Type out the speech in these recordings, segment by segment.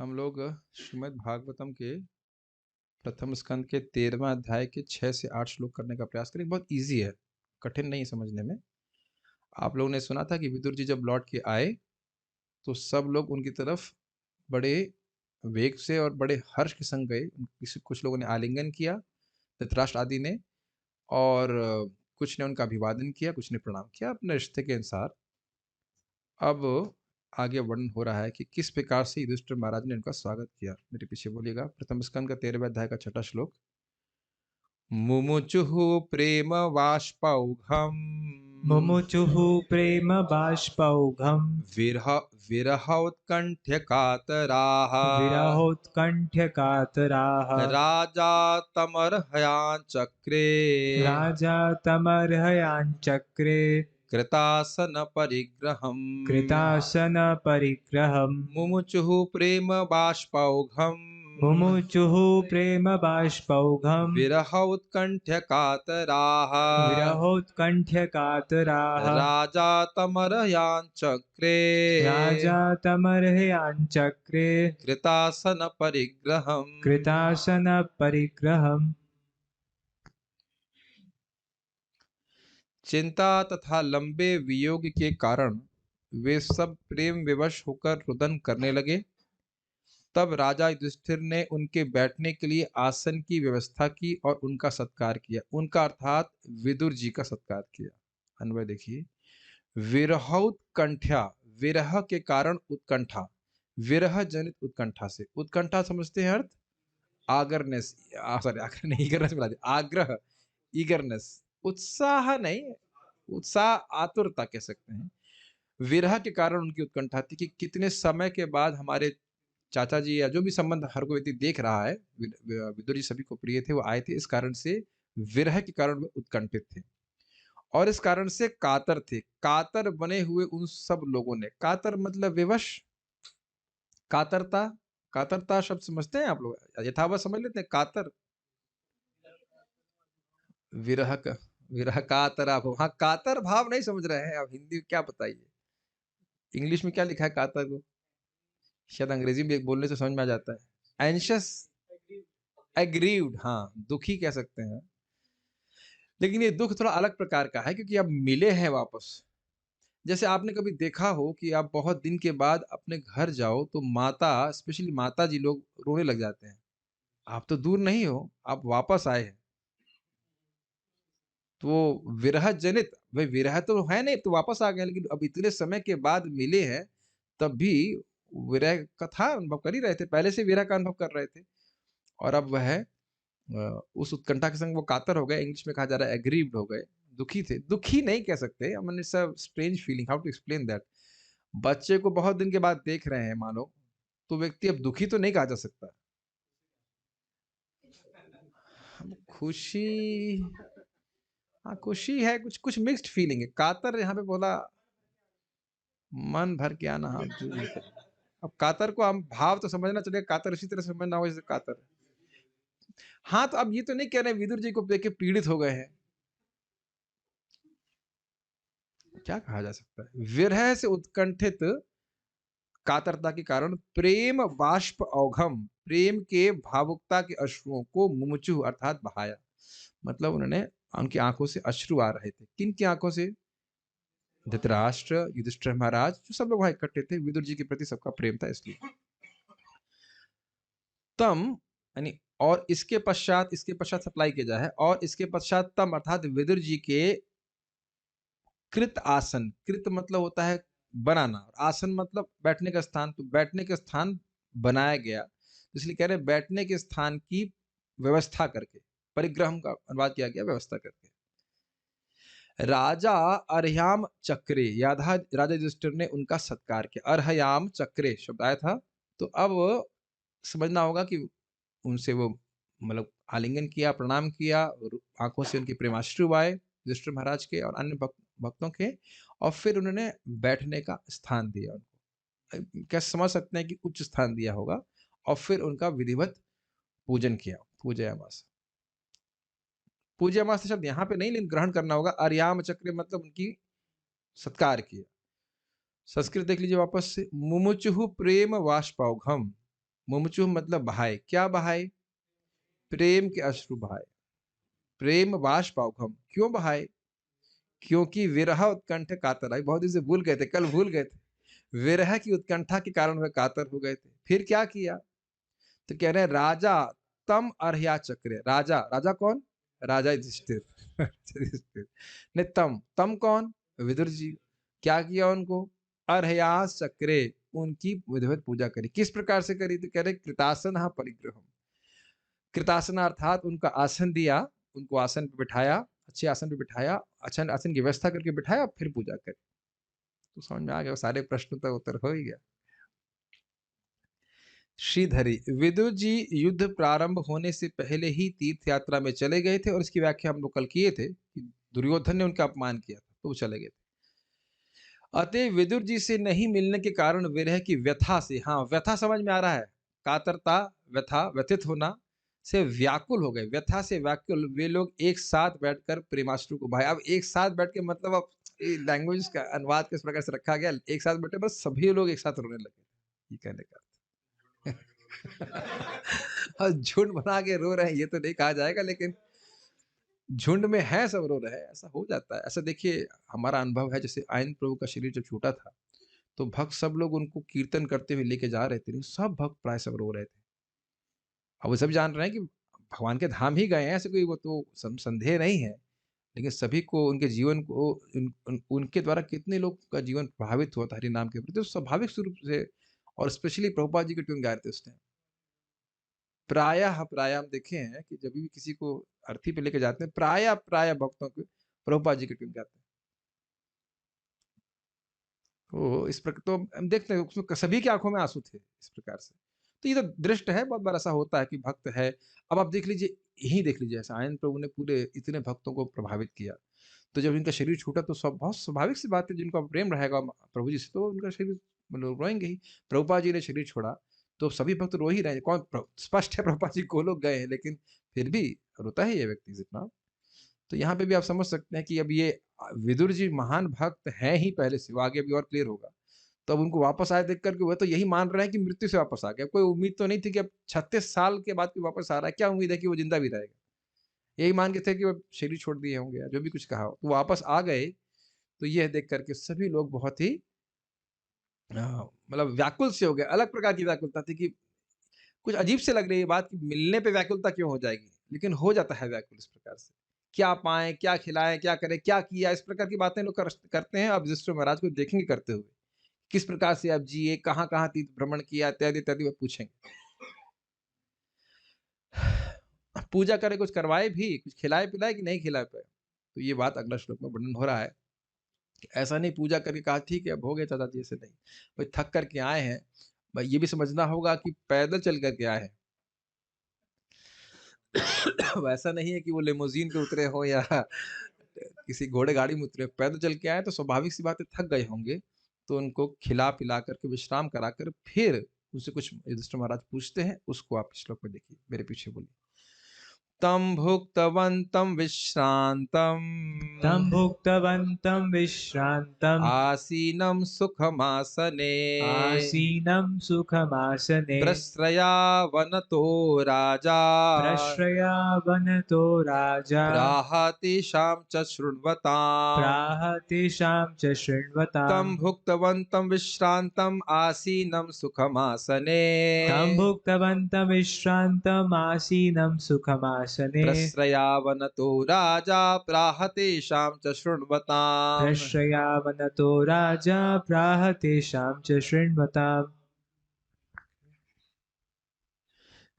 हम लोग श्रीमद् भागवतम के प्रथम स्कंद के 13वां अध्याय के 6 से 8 श्लोक करने का प्रयास करें। बहुत इजी है, कठिन नहीं समझने में। आप लोगों ने सुना था कि विदुर जी जब लौट के आए तो सब लोग उनकी तरफ बड़े वेग से और बड़े हर्ष के संग गए। कुछ लोगों ने आलिंगन किया, धृतराष्ट्र आदि ने, और कुछ ने उनका अभिवादन किया, कुछ ने प्रणाम किया अपने रिश्ते के अनुसार। अब आगे वर्णन हो रहा है कि किस प्रकार से युधिष्ठिर महाराज ने उनका स्वागत किया। मेरे पीछे बोलिएगा। प्रथम स्कंद का 13वें अध्याय का 6वां श्लोक। मुमुचुः प्रेम वाष्पौघम् मुमुचुः प्रेम बाष्पौघम् विरह विरहोत्कण्ठ्य कातराः विरहोत्कण्ठ्य कातराः राजा तमर्हयाञ्चक्रे राजा तमर्हयाञ्चक्रे कृतासन परिग्रहम् कृतासन परिग्रहम् मुमुचुः प्रेम बाष्पौघम् मुमुचुः प्रेम बाष्पौघम् विरहोत्कण्ठ्य कातराः विरहोत्कण्ठ्य कातराः राजा तमर्हयाञ्चक्रे राजा तमर्हयाञ्चक्रे कृतासन परिग्रहम् कृतासन परिग्रहम्। चिंता तथा लंबे वियोग के कारण वे सब प्रेम विवश होकर रुदन करने लगे। तब राजा युधिष्ठिर ने उनके बैठने के लिए आसन की व्यवस्था की और उनका सत्कार किया। उनका अर्थात विदुर जी का सत्कार किया। अन्वय देखिए। विरहोत्कंठ्या, विरह के कारण उत्कंठा, विरह जनित उत्कंठा से। उत्कंठा समझते हैं अर्थ? आगरनेस, सॉरी आगर नहीं, ईगरनेस मिला दिया। आग्रह, ईगरनेस, उत्साह नहीं, उत्साह आतुरता कह सकते हैं। विरह के कारण उनकी उत्कंठा थी कि कितने समय के बाद हमारे चाचा जी या जो भी संबंध हर कोई व्यक्ति देख रहा है, विदुर जी सभी को प्रिय थे, वो आए थे। इस कारण से विरह के कारण वे उत्कंठित थे और इस कारण से कातर थे। कातर बने हुए उन सब लोगों ने, कातर मतलब विवश, कातरता, कातरता शब्द समझते हैं आप लोग? यथावत समझ लेते हैं कातर, विरह का, विरह कातरा भाव। हाँ, कातर भाव नहीं समझ रहे हैं आप? हिंदी में क्या बताइए, इंग्लिश में क्या लिखा है कातर को? शायद अंग्रेजी में बोलने से समझ में आ जाता है। एंशियस, एग्रीव्ड, हाँ, दुखी कह सकते हैं। लेकिन ये दुख थोड़ा अलग प्रकार का है क्योंकि अब मिले हैं वापस। जैसे आपने कभी देखा हो कि आप बहुत दिन के बाद अपने घर जाओ तो माता, स्पेशली माता जी लोग रोने लग जाते हैं। आप तो दूर नहीं हो, आप वापस आए हैं। तो विरह जनित, भाई विरह तो है नहीं, तो वापस आ गए, लेकिन अब इतने समय के बाद मिले हैं तब भी विरह का था, अनुभव कर ही रहे थे, पहले से विरह का अनुभव कर रहे थे। और अब वह उस उत्कंठा के संग वो कातर हो गए। इंग्लिश में कहा जा रहा है एग्रीव्ड हो गए, दुखी थे। दुखी नहीं कह सकते, I mean it's a strange feeling, how to explain that. बच्चे को बहुत दिन के बाद देख रहे हैं मानो, तो व्यक्ति अब दुखी तो नहीं कहा जा सकता। खुशी, हाँ खुशी है, कुछ कुछ मिक्स्ड फीलिंग है। कातर यहाँ पे बोला मन भर के आना, हाँ जो भी है। अब कातर को हम भाव तो समझना चलेगा, कातर इसी तरह से समझना हो जैसे कातर। हाँ, तो अब ये तो नहीं कह रहे विदुर जी को देख के पीड़ित हो गए हैं, क्या कहा जा सकता है? विरह से उत्कंठित कातरता के कारण प्रेम बाष्प औघम, प्रेम के भावुकता के अश्रुओं को मुमुचु अर्थात बहाया। मतलब उन्होंने, उनकी आंखों से अश्रु आ रहे थे। किन की आंखों से? धृतराष्ट्र, युधिष्ठिर महाराज, जो सब लोग वहां इकट्ठे थे। विदुर जी के प्रति सबका प्रेम था इसलिए। तम यानी, और इसके पश्चात, इसके पश्चात सप्लाई किया जाए, और इसके पश्चात तम अर्थात विदुर जी के कृत आसन, कृत मतलब होता है बनाना, आसन मतलब बैठने का स्थान, तो बैठने का स्थान बनाया गया, इसलिए कह रहे हैं बैठने के स्थान की व्यवस्था करके। परिग्रह का अनुवाद किया गया व्यवस्था करके। राजा अर्ह्याम चक्रे, याधा राजा युधिष्ठिर ने उनका सत्कार किया। अर्ह्याम चक्रे शब्द आया था, तो अब समझना होगा कि उनसे वो मतलब आलिंगन किया, प्रणाम किया, और आंखों से उनके प्रेमाश्रु आए युधिष्ठिर महाराज के और अन्य भक्तों के, और फिर उन्होंने बैठने का स्थान दिया उनको। क्या समझ सकते हैं कि उच्च स्थान दिया होगा, और फिर उनका विधिवत पूजन किया, पूजयामास। पूजयामास शब्द यहाँ पे नहीं, लेकिन ग्रहण करना होगा। अर्याम चक्र मतलब उनकी सत्कार किया। संस्कृत देख लीजिए वापस से। मुमुचुहु प्रेम वाष्पौघम, मुमुचुः मतलब बहाए, क्या बहाए? प्रेम के अश्रु बहाए। प्रेम बाष्पौघम, क्यों बहाए? क्योंकि विरह उत्कंठ कातर आई, बहुत दिन से भूल गए थे, कल भूल गए थे। विरह की उत्कंठा के कारण वह कातर हो गए थे। फिर क्या किया? तो कह रहे हैं राजा तम अर्या चक्रे। राजा, राजा कौन? राजा युधिष्ठिर। युधिष्ठिर ने तम कौन? विदुर जी। क्या किया उनको? अर्हयास चक्रे, उनकी विधिवत पूजा करी। किस प्रकार से करी? तो कह रहे कृतासन परिग्रह। कृतासना अर्थात उनका आसन दिया, उनको आसन पे बिठाया, अच्छे आसन पे बिठाया, अच्छा आसन की व्यवस्था करके बिठाया, फिर पूजा करी। तो समझ में आ गया, सारे प्रश्न का उत्तर हो ही गया। श्रीधरी, विदुर जी युद्ध प्रारंभ होने से पहले ही तीर्थ यात्रा में चले गए थे, और इसकी व्याख्या हम लोग कल किए थे कि दुर्योधन ने उनका अपमान किया था, तो वो चले गए थे। अतः विदुर जी से नहीं मिलने के कारण विरह की व्यथा से, हाँ व्यथा समझ में आ रहा है, कातरता, व्यथा, व्यथित होना से व्याकुल हो गए। व्यथा से व्याकुल वे लोग एक साथ बैठकर प्रेमाश्रु को बहाए। अब एक साथ बैठ के मतलब, अब लैंग्वेज का अनुवाद किस प्रकार से रखा गया, एक साथ बैठे बस सभी लोग एक साथ रोने लगे, ये कहने का। और झुंड बना के रो रहे हैं ये तो नहीं कहा जाएगा, लेकिन झुंड में है सब रो रहे हैं, ऐसा हो जाता है। ऐसा देखिए, हमारा अनुभव है, जैसे आयन प्रभु का शरीर जब छूटा था, तो भक्त सब लोग उनको कीर्तन करते हुए लेके जा रहे थे, लेकिन सब भक्त प्राय सब रो रहे थे। अब वो सब जान रहे हैं कि भगवान के धाम ही गए हैं, ऐसे कोई वो तो संदेह नहीं है, लेकिन सभी को उनके जीवन को उनके द्वारा कितने लोग का जीवन प्रभावित हुआ था हरि नाम के प्रति, तो स्वाभाविक रूप से। और स्पेशली प्रभुपाद जी के ट्यून गा रहे थे उस टाइम। प्रायः हम देखे हैं कि जब भी किसी को अर्थी पे लेके जाते हैं, प्रायः भक्तों को प्रभुपाद जी के ट्यून गाते हैं। तो इस प्रकार तो हम देखते हैं उसमें सभी की आंखों में आंसू थे इस प्रकार से। तो ये तो दृष्ट है, बहुत बार ऐसा होता है कि भक्त है। अब आप देख लीजिए, यही देख लीजिए, ऐसा आयन प्रभु ने पूरे इतने भक्तों को प्रभावित किया, तो जब इनका शरीर छूटा तो सब बहुत स्वाभाविक सी बात है, जिनका प्रेम रहेगा प्रभु जी से, तो उनका शरीर मतलब रोएंगे ही। प्रभुपाद जी ने शरीर छोड़ा तो सभी भक्त रो ही रहे हैं। स्पष्ट है प्रभुपाद जी गोलोक गए हैं, लेकिन फिर भी रोता ही है व्यक्ति जितना। तो यहाँ पे भी आप समझ सकते हैं कि अब ये विदुर जी महान भक्त हैं ही पहले से, वो आगे भी और क्लियर होगा। तो अब उनको वापस आए देख करके वह तो यही मान रहे हैं कि मृत्यु से वापस आ गया। कोई उम्मीद तो नहीं थी कि अब 36 साल के बाद कोई वापस आ रहा है, क्या उम्मीद है कि वो जिंदा भी रहेगा। यही मान के थे कि वो शरीर छोड़ दिए होंगे या जो भी कुछ कहा हो, तो वापस आ गए। तो यह देख करके सभी लोग बहुत ही मतलब व्याकुल से हो गए। अलग प्रकार की व्याकुलता थी कि कुछ अजीब से लग रही है बात कि मिलने पे व्याकुलता क्यों हो जाएगी, लेकिन हो जाता है व्याकुल इस प्रकार से। क्या पाएँ, क्या खिलाएँ, क्या करें, क्या किया, इस प्रकार की बातें लोग करते हैं। अब युधिष्ठिर महाराज को देखेंगे करते हुए, किस प्रकार से आप जिए, कहाँ-कहाँ तीर्थ भ्रमण किया, इत्यादि-इत्यादि वो पूछेंगे। पूजा करे, कुछ करवाए भी, कुछ खिलाए-पिलाए कि नहीं खिला पाए? तो ये बात अगला श्लोक में वर्णन हो रहा है कि ऐसा नहीं पूजा करके कहा ठीक है अब हो गया चाचा जी, ऐसे नहीं। भाई थक कर के आए हैं, भाई ये भी समझना होगा कि पैदल चल कर के आए हैं। वैसा नहीं है कि वो लिमोज़ीन पे उतरे हो या किसी घोड़े गाड़ी में उतरे, पैदल चल के आए तो स्वाभाविक सी बात है थक गए होंगे। तो उनको खिला-पिला करके विश्राम कराकर फिर उनसे कुछ युधिष्ठिर महाराज पूछते हैं, उसको आप श्लोक में देखिए, मेरे पीछे बोलिए। तं भुक्तवन्तं विश्रान्तं तं भुक्तवन्तं विश्रान्तम् आसीनं सुखमासने आसीनं सुखमासने प्रश्रयावनतो राजा प्रश्रयावनतो राजा प्राह तेषां च शृण्वताम्। प्राह तेषां च तं शृण्वताम् भुक्तवन्तं विश्रान्तं आसीनं सुखमासने तं भुक्तवन्तं विश्रान्तम् आसीनं सुखमासने प्रश्रयावनतो राजा प्राह तेषां च शृण्वताम्। प्रश्रयावनतो राजा प्राह तेषां च शृण्वताम्।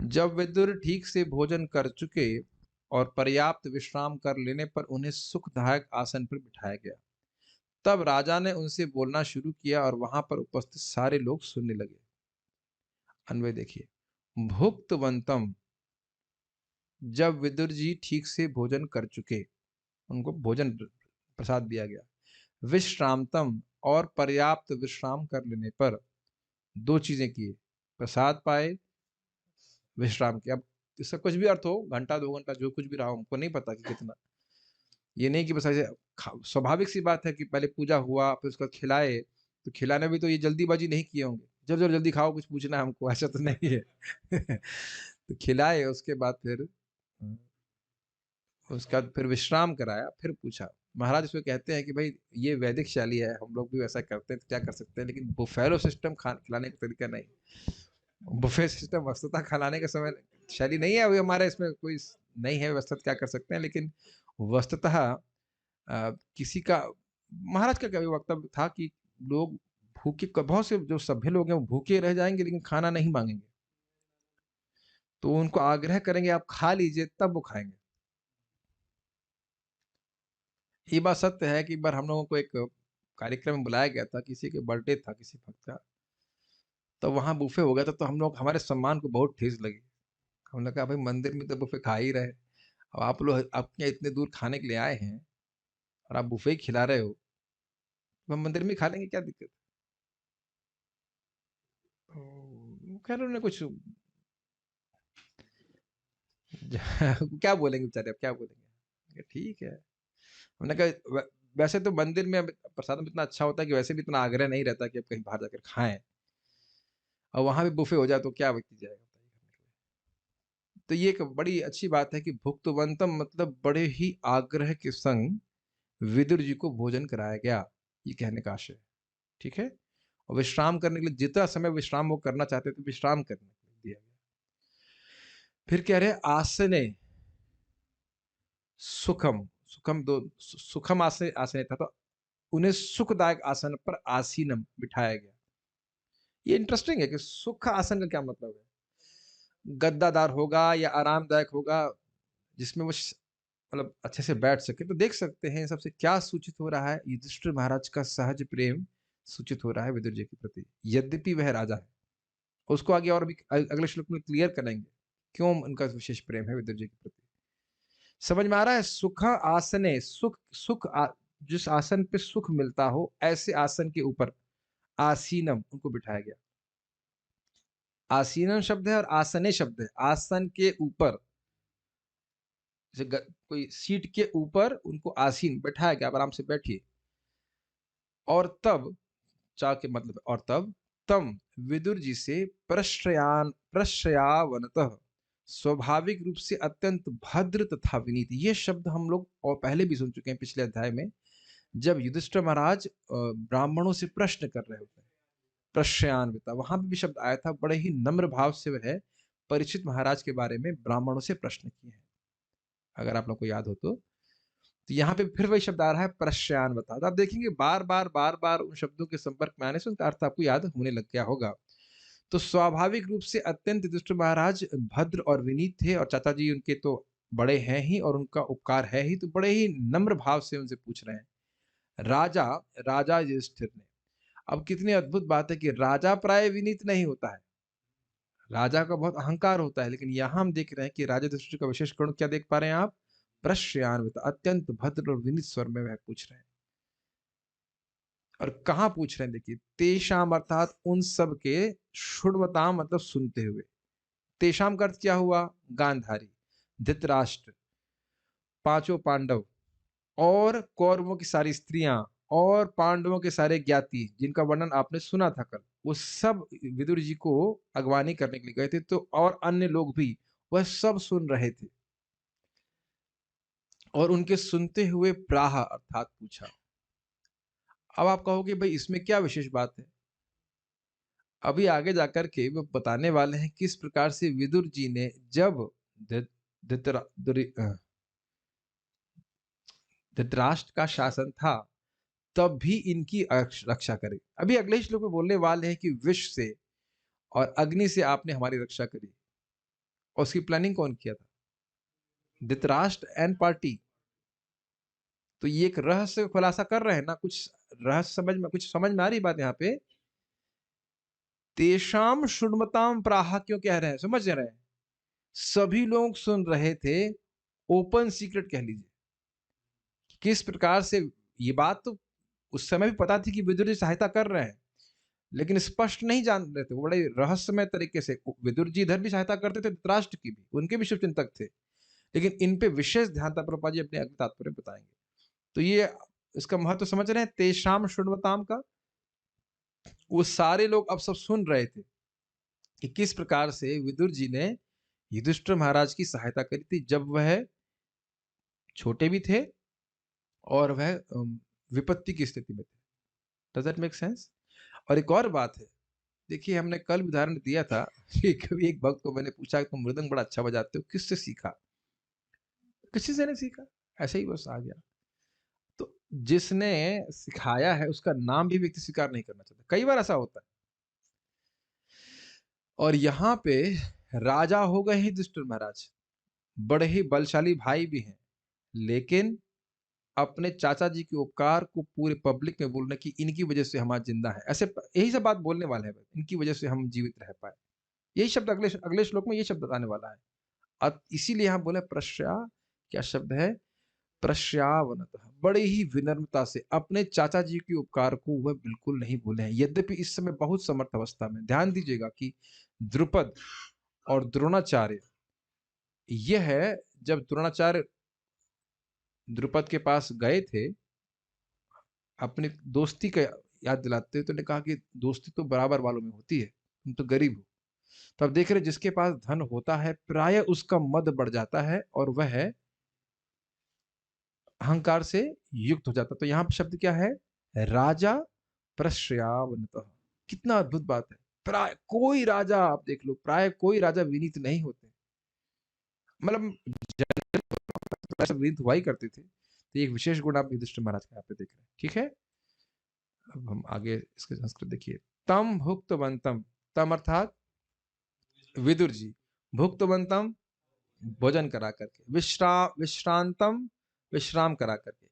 जब विदुर ठीक से भोजन कर चुके और पर्याप्त विश्राम कर लेने पर उन्हें सुखदायक आसन पर बिठाया गया, तब राजा ने उनसे बोलना शुरू किया और वहां पर उपस्थित सारे लोग सुनने लगे। अन्वय देखिए, भुक्तवंतम, जब विदुर जी ठीक से भोजन कर चुके, उनको भोजन प्रसाद दिया गया। विश्रामतम, और पर्याप्त विश्राम कर लेने पर, दो चीजें किए, प्रसाद पाए, विश्राम किया। अब इसका कुछ भी अर्थ हो, घंटा 2 घंटा जो कुछ भी रहा, हमको नहीं पता कि कितना। ये नहीं कि बस ऐसे स्वाभाविक सी बात है कि पहले पूजा हुआ फिर उसका खिलाए, तो खिलाने भी तो ये जल्दीबाजी नहीं किए होंगे, जल्दी जल्दी खाओ, कुछ पूछना है हमको, ऐसा तो नहीं है। तो खिलाए, उसके बाद फिर उसके बाद फिर विश्राम कराया, फिर पूछा। महाराज उसको कहते हैं कि भाई ये वैदिक शैली है, हम लोग भी वैसा करते हैं, तो क्या कर सकते हैं, लेकिन बुफेलो सिस्टम खिलाने का तरीका नहीं। बुफे सिस्टम वस्तुतः खिलाने का समय शैली नहीं है, अभी हमारे इसमें कोई नहीं है व्यवस्था, तो क्या कर सकते हैं, लेकिन वस्तुतः किसी का, महाराज का क्या वक्तव्य था कि लोग भूखे, बहुत से जो सभ्य लोग हैं वो भूखे रह जाएंगे लेकिन खाना नहीं मांगेंगे, तो उनको आग्रह करेंगे आप खा लीजिए, तब वो खाएंगे। ये बात सत्य है कि एक बार हम लोगों को एक कार्यक्रम में बुलाया गया था, किसी के बर्थडे था किसी भक्त का, तो वहाँ बुफे हो गया था, तो हम लोग, हमारे सम्मान को बहुत ठेस लगी। हमने कहा भाई मंदिर में तो बुफे खा ही रहे, अब आप लोग अपने इतने दूर खाने के लिए आए हैं और आप बुफे ही खिला रहे हो, तो हम मंदिर में ही खा लेंगे, क्या दिक्कत। तो खैर उन्होंने कुछ क्या बोलेंगे बेचारे, अब क्या बोलेंगे, ठीक है। हमने कहा वैसे तो मंदिर में प्रसाद में इतना अच्छा होता है कि वैसे भी इतना आग्रह नहीं रहता कि अब कहीं बाहर जाकर खाएं, और वहां भी बुफे हो जाए तो क्या व्यक्ति जाएगा बताइए करने के लिए। तो ये एक बड़ी अच्छी बात है कि भुक्तवंतम मतलब बड़े ही आग्रह के संग विदुर जी को भोजन कराया गया, ये कहने का आशय है। ठीक है, और विश्राम करने के लिए जितना समय विश्राम वो करना चाहते थे, विश्राम करने के लिए दिया गया। फिर कह रहे आसने सुखम, सुखम दो, सुखम आसन आसन था, तो उन्हें सुखदायक आसन पर आसीनम बिठाया गया। ये इंटरेस्टिंग है कि सुख आसन का क्या मतलब है, गद्दादार होगा या आरामदायक होगा जिसमें वो मतलब अच्छे से बैठ सके। तो देख सकते हैं सबसे क्या सूचित हो रहा है, युधिष्ठिर महाराज का सहज प्रेम सूचित हो रहा है विदुर जी के प्रति, यद्यपि वह राजा है। उसको आगे और भी अगले श्लोक में क्लियर करेंगे क्यों उनका विशेष प्रेम है विदुर जी के प्रति। समझ में आ रहा है, सुख आसने, जिस आसन पे सुख मिलता हो ऐसे आसन के ऊपर आसीनम उनको बिठाया गया। आसीनम शब्द है और आसने शब्द है, आसन के ऊपर, जैसे कोई सीट के ऊपर उनको आसीन बैठाया गया, आराम से बैठिए। और तब, चा के मतलब और तब, तम विदुर जी से प्रश्रयावनतः, स्वाभाविक रूप से अत्यंत भद्र तथा विनीत, ये शब्द हम लोग और पहले भी सुन चुके हैं पिछले अध्याय में, जब युधिष्ठिर महाराज ब्राह्मणों से प्रश्न कर रहे होते हैं, प्रश्रयान्विता, वहां भी शब्द आया था, बड़े ही नम्र भाव से वह परीक्षित महाराज के बारे में ब्राह्मणों से प्रश्न किए हैं, अगर आप लोग को याद हो तो यहाँ पे फिर वही शब्द आ रहा है प्रश्यान्विता। तो आप देखेंगे बार बार उन शब्दों के संपर्क में आने से उनका अर्थ आपको याद होने लग गया होगा। तो स्वाभाविक रूप से अत्यंत युधिष्ठिर महाराज भद्र और विनीत थे, और चाचा जी उनके तो बड़े हैं ही और उनका उपकार है ही, तो बड़े ही नम्र भाव से उनसे पूछ रहे हैं। राजा, राजा युधिष्ठिर ने, अब कितनी अद्भुत बात है कि राजा प्राय विनीत नहीं होता है, राजा का बहुत अहंकार होता है, लेकिन यहां हम देख रहे हैं कि राजा युधिष्ठिर का विशेष गुण क्या देख पा रहे हैं आप, प्रश्यान्वित, अत्यंत भद्र और विनीत स्वर में वह पूछ रहे हैं। और कहां पूछ रहे हैं, देखिए, तेषाम अर्थात उन सब के, शुण्वताम मतलब सुनते हुए, तेषाम का अर्थ क्या हुआ, गांधारी, धृतराष्ट्र, पांचों पांडव, और कौरवों की सारी स्त्रियां, और पांडवों के सारे ज्ञाति जिनका वर्णन आपने सुना था कल, वो सब विदुर जी को अगवानी करने के लिए गए थे, तो और अन्य लोग भी वह सब सुन रहे थे, और उनके सुनते हुए प्राह अर्थात पूछा। अब आप कहोगे भाई इसमें क्या विशेष बात है, अभी आगे जाकर के वो बताने वाले हैं किस प्रकार से विदुर जी ने जब धृतराष्ट्र का शासन था तब भी इनकी रक्षा करी। अभी अगले श्लोक में बोलने वाले हैं कि विष से और अग्नि से आपने हमारी रक्षा करी, और उसकी प्लानिंग कौन किया था, धृतराष्ट्र एंड पार्टी। तो ये एक रहस्य खुलासा कर रहे हैं ना, कुछ रहस्य समझ में, कुछ समझ में आ रही बात यहाँ पे। तेषाम शुण्मताम प्राह क्यों कह रहे हैं, समझ रहे हैं, सभी लोग सुन रहे थे, ओपन सीक्रेट कह लीजिए, किस प्रकार से। ये बात तो उस समय भी पता थी कि विदुर जी सहायता कर रहे हैं, लेकिन स्पष्ट नहीं जान रहे थे, वो बड़े रहस्यमय तरीके से। विदुर जी इधर भी सहायता करते थे, धृतराष्ट्र की भी, उनके भी शुभचिंतक थे, लेकिन इन पे विशेष ध्यान था, प्रभुपाद जी अपने अगले तात्पर्य में बताएंगे। तो ये इसका महत्व समझ रहे हैं, तेषाम शुण्वताम का। वो सारे लोग अब सब सुन रहे थे कि किस प्रकार से विदुर जी ने युधिष्ठिर महाराज की सहायता करी थी जब वह छोटे भी थे और वह विपत्ति की स्थिति में थे। Does that make sense? और एक और बात है, देखिए हमने कल उदाहरण दिया था कि कभी एक भक्त को मैंने पूछा कि तुम मृदंग बड़ा अच्छा बजाते हो, किससे सीखा? किसी से नहीं सीखा, ऐसे ही बस आ गया। तो जिसने सिखाया है उसका नाम भी व्यक्ति स्वीकार नहीं करना चाहता, कई बार ऐसा होता है। और यहाँ पे राजा हो गए हैं युधिष्ठिर महाराज, बड़े ही बलशाली भाई भी हैं, लेकिन अपने चाचा जी के उपकार को पूरे पब्लिक में बोलना कि इनकी वजह से हम आज जिंदा हैं, ऐसे यही सब बात बोलने वाले हैं, इनकी वजह से हम जीवित रह पाए। यही शब्द अगले अगले श्लोक में ये शब्द आने वाला है। इसीलिए हम बोले प्रश्या, क्या शब्द है? प्रश्यावनतः, बड़े ही विनम्रता से अपने चाचा जी के उपकार को वह बिल्कुल नहीं भूले हैं, यद्यपि इस समय बहुत समर्थ अवस्था में। ध्यान दीजिएगा कि द्रुपद और द्रोणाचार्य, यह है जब द्रोणाचार्य द्रुपद के पास गए थे अपनी दोस्ती का याद दिलाते हुए, तो उन्होंने कहा कि दोस्ती तो बराबर वालों में होती है, तुम तो गरीब हो। तब देख रहे जिसके पास धन होता है प्राय उसका मद बढ़ जाता है और वह अहंकार से युक्त हो जाता। तो यहाँ पे शब्द क्या है? राजा प्रश्रयावनतः। कितना अद्भुत बात है। प्राय कोई राजा, आप देख लो, प्राय कोई राजा विनीत नहीं होते, मतलब जनरल विनीत हुआ ही करते थे। तो एक विशेष गुण आप युधिष्ठिर महाराज का यहाँ पे देख रहे हैं। ठीक है, अब हम आगे इसके संस्कृत देखिए। तम भुक्तवंतम, तम अर्थात विदुर जी, भुक्तवंतम भोजन करा करके, विश्रांतम विश्राम करा करके,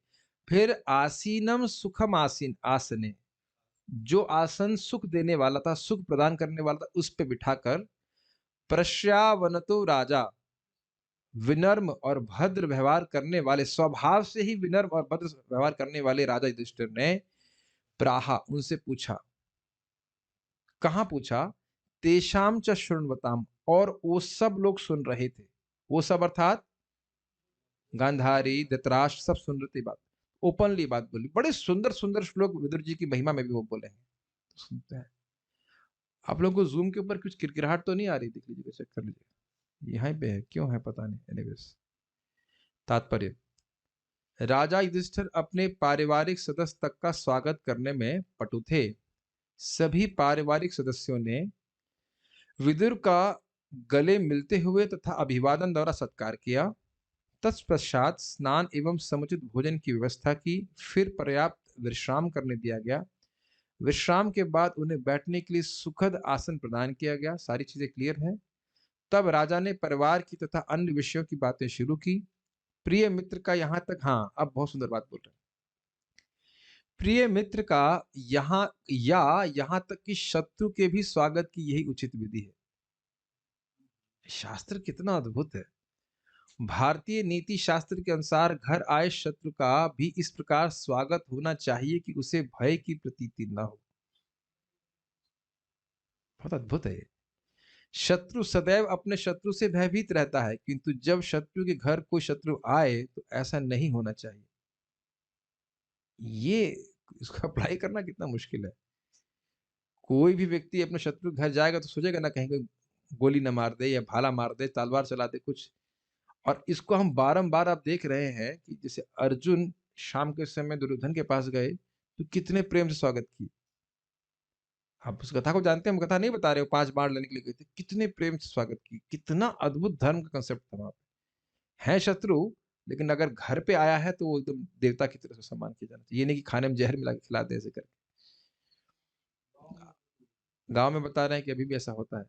फिर आसीनम सुखम आसीन आसने, जो आसन सुख देने वाला था, सुख प्रदान करने वाला था, उस पे बिठाकर प्रश्यावनतो राजा, विनम्र और भद्र व्यवहार करने वाले, स्वभाव से ही विनम्र और भद्र व्यवहार करने वाले राजा युधिष्ठिर ने प्राहा, उनसे पूछा। कहां पूछा? तेषाम च शृण्वताम, और वो सब लोग सुन रहे थे। वो सब अर्थात गांधारी, धृतराष्ट्र, सब सुन रहे थे बात, ओपनली बात बोली। बड़े सुंदर सुंदर श्लोक विदुर जी की महिमा में भी वो बोले हैं, तो सुनते हैं। आप लोगों को जूम के ऊपर कुछ किरकिराहट तो नहीं आ रही? देख लीजिए, चेक कर लीजिए, यहाँ पे है, क्यों है पता नहीं। एनीवेज, तात्पर्य, राजा युधिष्ठिर अपने पारिवारिक सदस्य तक का स्वागत करने में पटु थे। सभी पारिवारिक सदस्यों ने विदुर का गले मिलते हुए तथा अभिवादन द्वारा सत्कार किया। तत्पश्चात स्नान एवं समुचित भोजन की व्यवस्था की, फिर पर्याप्त विश्राम करने दिया गया। विश्राम के बाद उन्हें बैठने के लिए सुखद आसन प्रदान किया गया। सारी चीजें क्लियर हैं। तब राजा ने परिवार की तथा अन्य विषयों की बातें शुरू की। प्रिय मित्र का यहाँ तक, हाँ अब बहुत सुंदर बात बोल रहे हैं, प्रिय मित्र का यहाँ तक कि शत्रु के भी स्वागत की यही उचित विधि है। शास्त्र कितना अद्भुत है। भारतीय नीति शास्त्र के अनुसार घर आए शत्रु का भी इस प्रकार स्वागत होना चाहिए कि उसे भय की प्रतीति न हो। बहुत अद्भुत है ये। शत्रु सदैव अपने शत्रु से भयभीत रहता है, किंतु जब शत्रु के घर कोई शत्रु आए तो ऐसा नहीं होना चाहिए। ये इसको अप्लाई करना कितना मुश्किल है। कोई भी व्यक्ति अपने शत्रु के घर जाएगा तो सोचेगा ना कहीं कोई गोली न मार दे या भाला मार दे, तलवार चला दे कुछ। और इसको हम बारंबार आप देख रहे हैं कि जैसे अर्जुन शाम के समय दुर्योधन के पास गए तो कितने प्रेम से स्वागत किए। आप उस कथा को जानते हैं, हम कथा नहीं बता रहे हो, 5 बाण लेने के लिए गए थे, कितने प्रेम से स्वागत की। कितना अद्भुत धर्म का कंसेप्ट था वहां पे। है शत्रु, लेकिन अगर घर पे आया है तो वो एकदम देवता की तरह से सम्मान किया जाना चाहिए। ये नहीं कि खाने में जहर मिला के खिला दे ऐसे करके। गांव में बता रहे हैं कि अभी भी ऐसा होता है।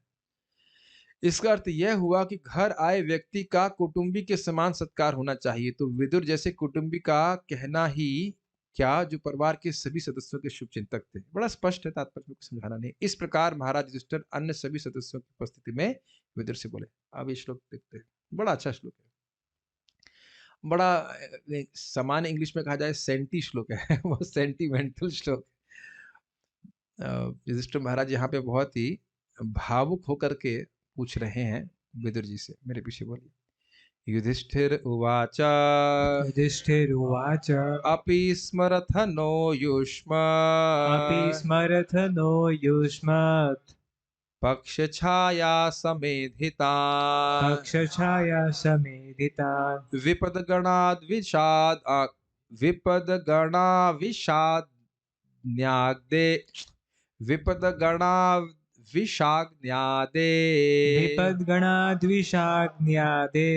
इसका अर्थ यह हुआ कि घर आए व्यक्ति का कुटुंबी के समान सत्कार होना चाहिए। तो विदुर जैसे कुटुंबी का कहना ही क्या, जो परिवार के सभी सदस्यों के शुभचिंतक थे। बड़ा स्पष्ट है, तात्पर्य को समझाना नहीं। इस प्रकार महाराज युधिष्ठिर अन्य सभी सदस्यों की उपस्थिति में विदुर से बोले। अब ये श्लोक देखते हैं, बड़ा अच्छा श्लोक है। बड़ा सामान्य इंग्लिश में कहा जाए सेंटी श्लोक है वो सेंटिमेंटल श्लोक। युधिष्ठिर महाराज यहाँ पे बहुत ही भावुक होकर के पूछ रहे हैं विदुर जी से। मेरे पीछे बोलिए, युधिष्ठिर उवाच युधिष्ठिरुवाच अपि स्मरथ नो युष्म अपि स्मरथ नो युष्मत् पक्षछाया समेधितान् पक्षछाया समेधितान् विपदगणाविषाज्ञादे विपदगणाविषाज्ञादे विपद्गणाद्विषाज्ञादे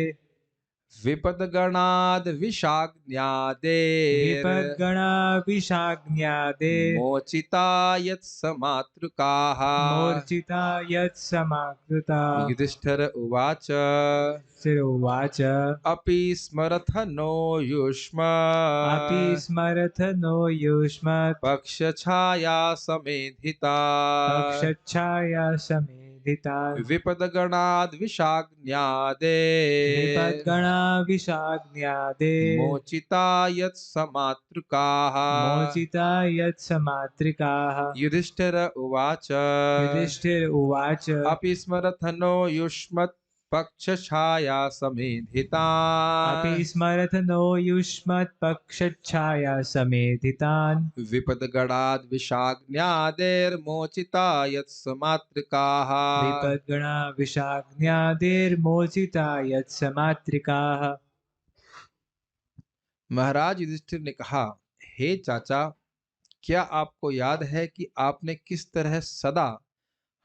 विपदगणाद्विषाज्ञादेर् विपद्गणाविषाज्ञादे मोचिता यत्समातृकाः मूर्छिता यत्समाकृता युधिष्ठिर उवाच शिरोवाच अपि स्मरथ नो युष्म अपि स्मरथ नो युष्मत् पक्षछाया समेधिता पक्षच्छाया समेधितान् विपदगणाद्विषाज्ञादे विपद्गणाविषाज्ञादे मोचिता यत्समातृकाः मोचिता यत्समातृकाः युधिष्ठिर उवाच युधिष्ठिर उवाच अपि स्मरथ नो युष्मत् पक्षछाया समेधितान् अपि स्मरथ नो युष्मत् पक्षच्छाया समेधितान् विपदगणाद्विषाज्ञादेर्मोचिता यत्समातृकाः विपद्गणाविषाज्ञादेर्मोचिता यत्समातृकाः। महाराज युधिष्ठिर ने कहा, हे चाचा, क्या आपको याद है कि आपने किस तरह सदा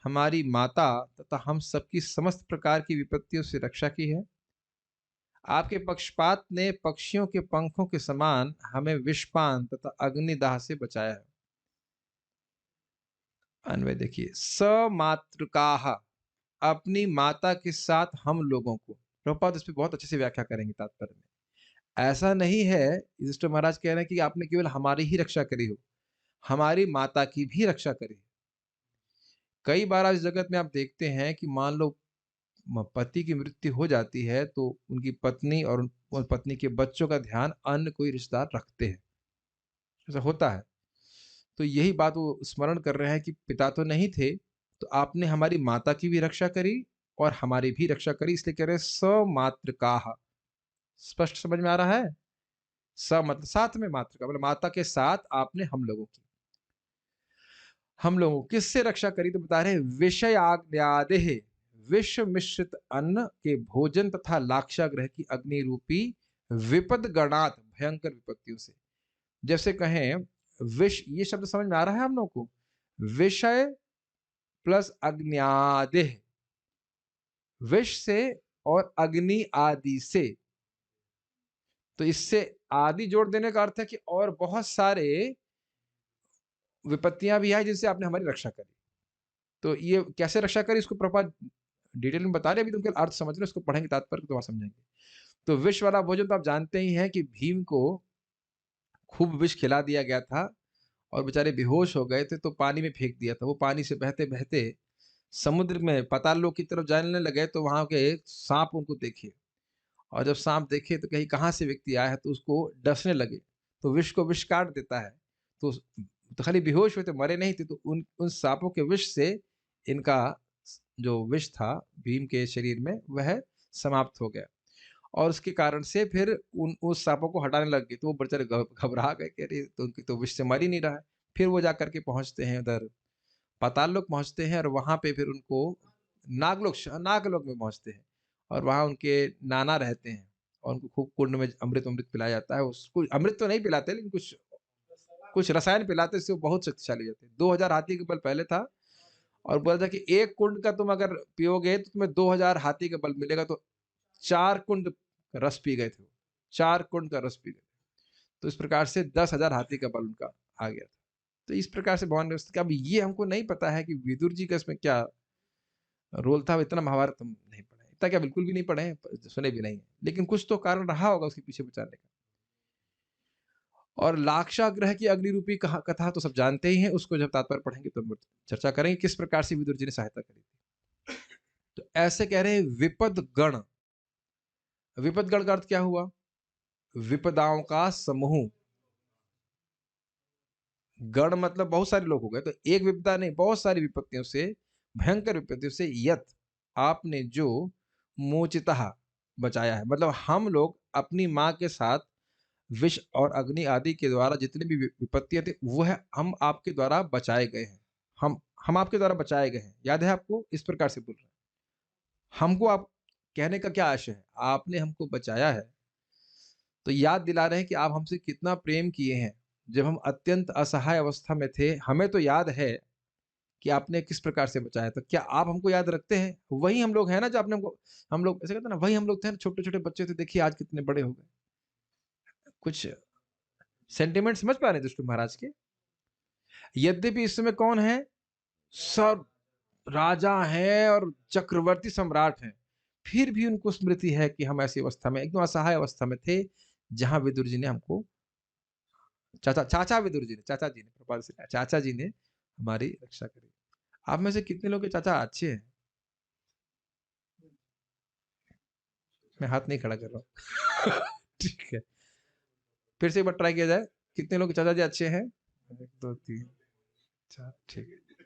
हमारी माता तथा हम सबकी समस्त प्रकार की विपत्तियों से रक्षा की है? आपके पक्षपात ने पक्षियों के पंखों के समान हमें विषपान तथा अग्निदाह से बचाया है। अन्वय देखिए, समातृकाः, अपनी माता के साथ हम लोगों को। प्रभुपाद इस पे बहुत अच्छे से व्याख्या करेंगे तात्पर्य में। ऐसा नहीं है युधिष्ठिर महाराज कह रहे हैं कि आपने केवल हमारी ही रक्षा करी हो, हमारी माता की भी रक्षा करी। कई बार आज जगत में आप देखते हैं कि मान लो पति की मृत्यु हो जाती है तो उनकी पत्नी और उन पत्नी के बच्चों का ध्यान अन्य कोई रिश्तेदार रखते हैं, ऐसा होता है। तो यही बात वो स्मरण कर रहे हैं कि पिता तो नहीं थे, तो आपने हमारी माता की भी रक्षा करी और हमारी भी रक्षा करी, इसलिए कह रहे हैं समातृकाः। स्पष्ट समझ में आ रहा है? स मतलब साथ में, मातृका मतलब माता के साथ आपने हम लोगों की, हम लोगों किससे रक्षा करी? तो बता रहे हैं विषयाज्ञादेः, विष मिश्रित अन्न के भोजन तथा लाक्षागृह की अग्नि रूपी विपद गणात, भयंकर विपत्तियों से। जैसे कहें विष, ये शब्द समझ में आ रहा है हम लोगों को? विषय प्लस अग्न्यादेः, विष से और अग्नि आदि से। तो इससे आदि जोड़ देने का अर्थ है कि और बहुत सारे विपत्तियां भी हैं जिनसे आपने हमारी रक्षा करी। तो ये कैसे रक्षा करी, इसको प्रभुपाद डिटेल में बता रहे हैं, अभी तुम केवल अर्थ समझ रहे हो, इसको पढ़ेंगे तात्पर्य तो वहां समझेंगे। तो विष वाला भोजन तो आप जानते ही हैं कि भीम को खूब विष खिला दिया गया था और बेचारे बेहोश हो गए थे, तो पानी में फेंक दिया था। वो पानी से बहते बहते समुद्र में पाताल लोक की तरफ जाने लगे, तो वहां के सांप उनको देखे, और जब सांप देखे तो कहीं कहाँ से व्यक्ति आया है, तो उसको डसने लगे। तो विष को विष काट देता है, तो खाली बेहोश हुए थे, मरे नहीं थे। तो उन सांपों के विष से इनका जो विष था भीम के शरीर में वह समाप्त हो गया, और उसके कारण से फिर उस सांपों को हटाने लग गए। तो वो बेचारे घबरा गए कि अरे, तो उनकी तो विष से मर ही नहीं रहा है। फिर वो जाकर के पहुंचते हैं उधर पाताल लोक पहुंचते हैं, और वहां पे फिर उनको नागलोक में पहुंचते हैं, और वहां उनके नाना रहते हैं, और उनको खूब कुंड में अमृत अमृत पिलाया जाता है। उसको अमृत तो नहीं पिलाते, लेकिन कुछ कुछ रसायन पिलाते, इससे वो बहुत शक्तिशाली जाते हैं। 2000 हाथी के बल पहले था, और बोला था कि एक कुंड का तुम अगर पियोगे तो तुम्हें 2000 हाथी का बल मिलेगा। तो 4 कुंड रस पी गए थे, 4 कुंड का रस पी गए। तो इस प्रकार से 10,000 हाथी का बल उनका आ गया था। तो इस प्रकार से भगवान ने, अब ये हमको नहीं पता है कि विदुर जी का इसमें क्या रोल था। इतना महाभारत हम नहीं पढ़े, इतना क्या बिल्कुल भी नहीं पढ़े हैं, सुने भी नहीं है, लेकिन कुछ तो कारण रहा होगा उसके पीछे बचाने का। और लाक्षागृह की अग्नि रूपी कथा तो सब जानते ही हैं, उसको जब तात्पर्य पढ़ेंगे तो हम चर्चा करेंगे किस प्रकार से विदुर जी ने सहायता करी थी। तो ऐसे कह रहे हैं विपद गण। विपद गण का अर्थ क्या हुआ? विपदाओं का समूह। गण मतलब बहुत सारे लोग हो गए, तो एक विपदा नहीं, बहुत सारी विपत्तियों से, भयंकर विपत्तियों से, यत आपने जो, मोचिता बचाया है। मतलब हम लोग अपनी माँ के साथ विष और अग्नि आदि के द्वारा जितनी भी विपत्तियाँ थी, वो है हम आपके द्वारा बचाए गए हैं। हम हम आपके द्वारा बचाए गए हैं। याद है आपको? इस प्रकार से बोल रहे हैं। हमको आप कहने का क्या आशय है? आपने हमको बचाया है, तो याद दिला रहे हैं कि आप हमसे कितना प्रेम किए हैं। जब हम अत्यंत असहाय अवस्था में थे, हमें तो याद है कि आपने किस प्रकार से बचाया। तो क्या आप हमको याद रखते हैं? वही हम लोग हैं ना जो आपने हमको हम लोग ऐसे कहते हैं ना, वही हम लोग थे ना, छोटे-छोटे बच्चे थे, देखिए आज कितने बड़े हो गए। कुछ सेंटिमेंट समझ पा रहे हैं दुष्ट महाराज के? यद्यपि इस समय कौन है? सब राजा हैं और चक्रवर्ती सम्राट हैं। फिर भी उनको स्मृति है कि हम ऐसी अवस्था में एकदम असहाय अवस्था में थे, जहाँ विदुर जी ने हमको चाचा विदुर जी ने, चाचा जी ने, प्रपाल से चाचा जी ने हमारी रक्षा करी। आप में से कितने लोग के चाचा अच्छे हैं? मैं हाथ नहीं खड़ा कर रहा हूँ। ठीक है। फिर से एक बार ट्राई किया जाए। कितने लोग के चाचा जी अच्छे हैं? 1, 2, 3, 4 ठीक है।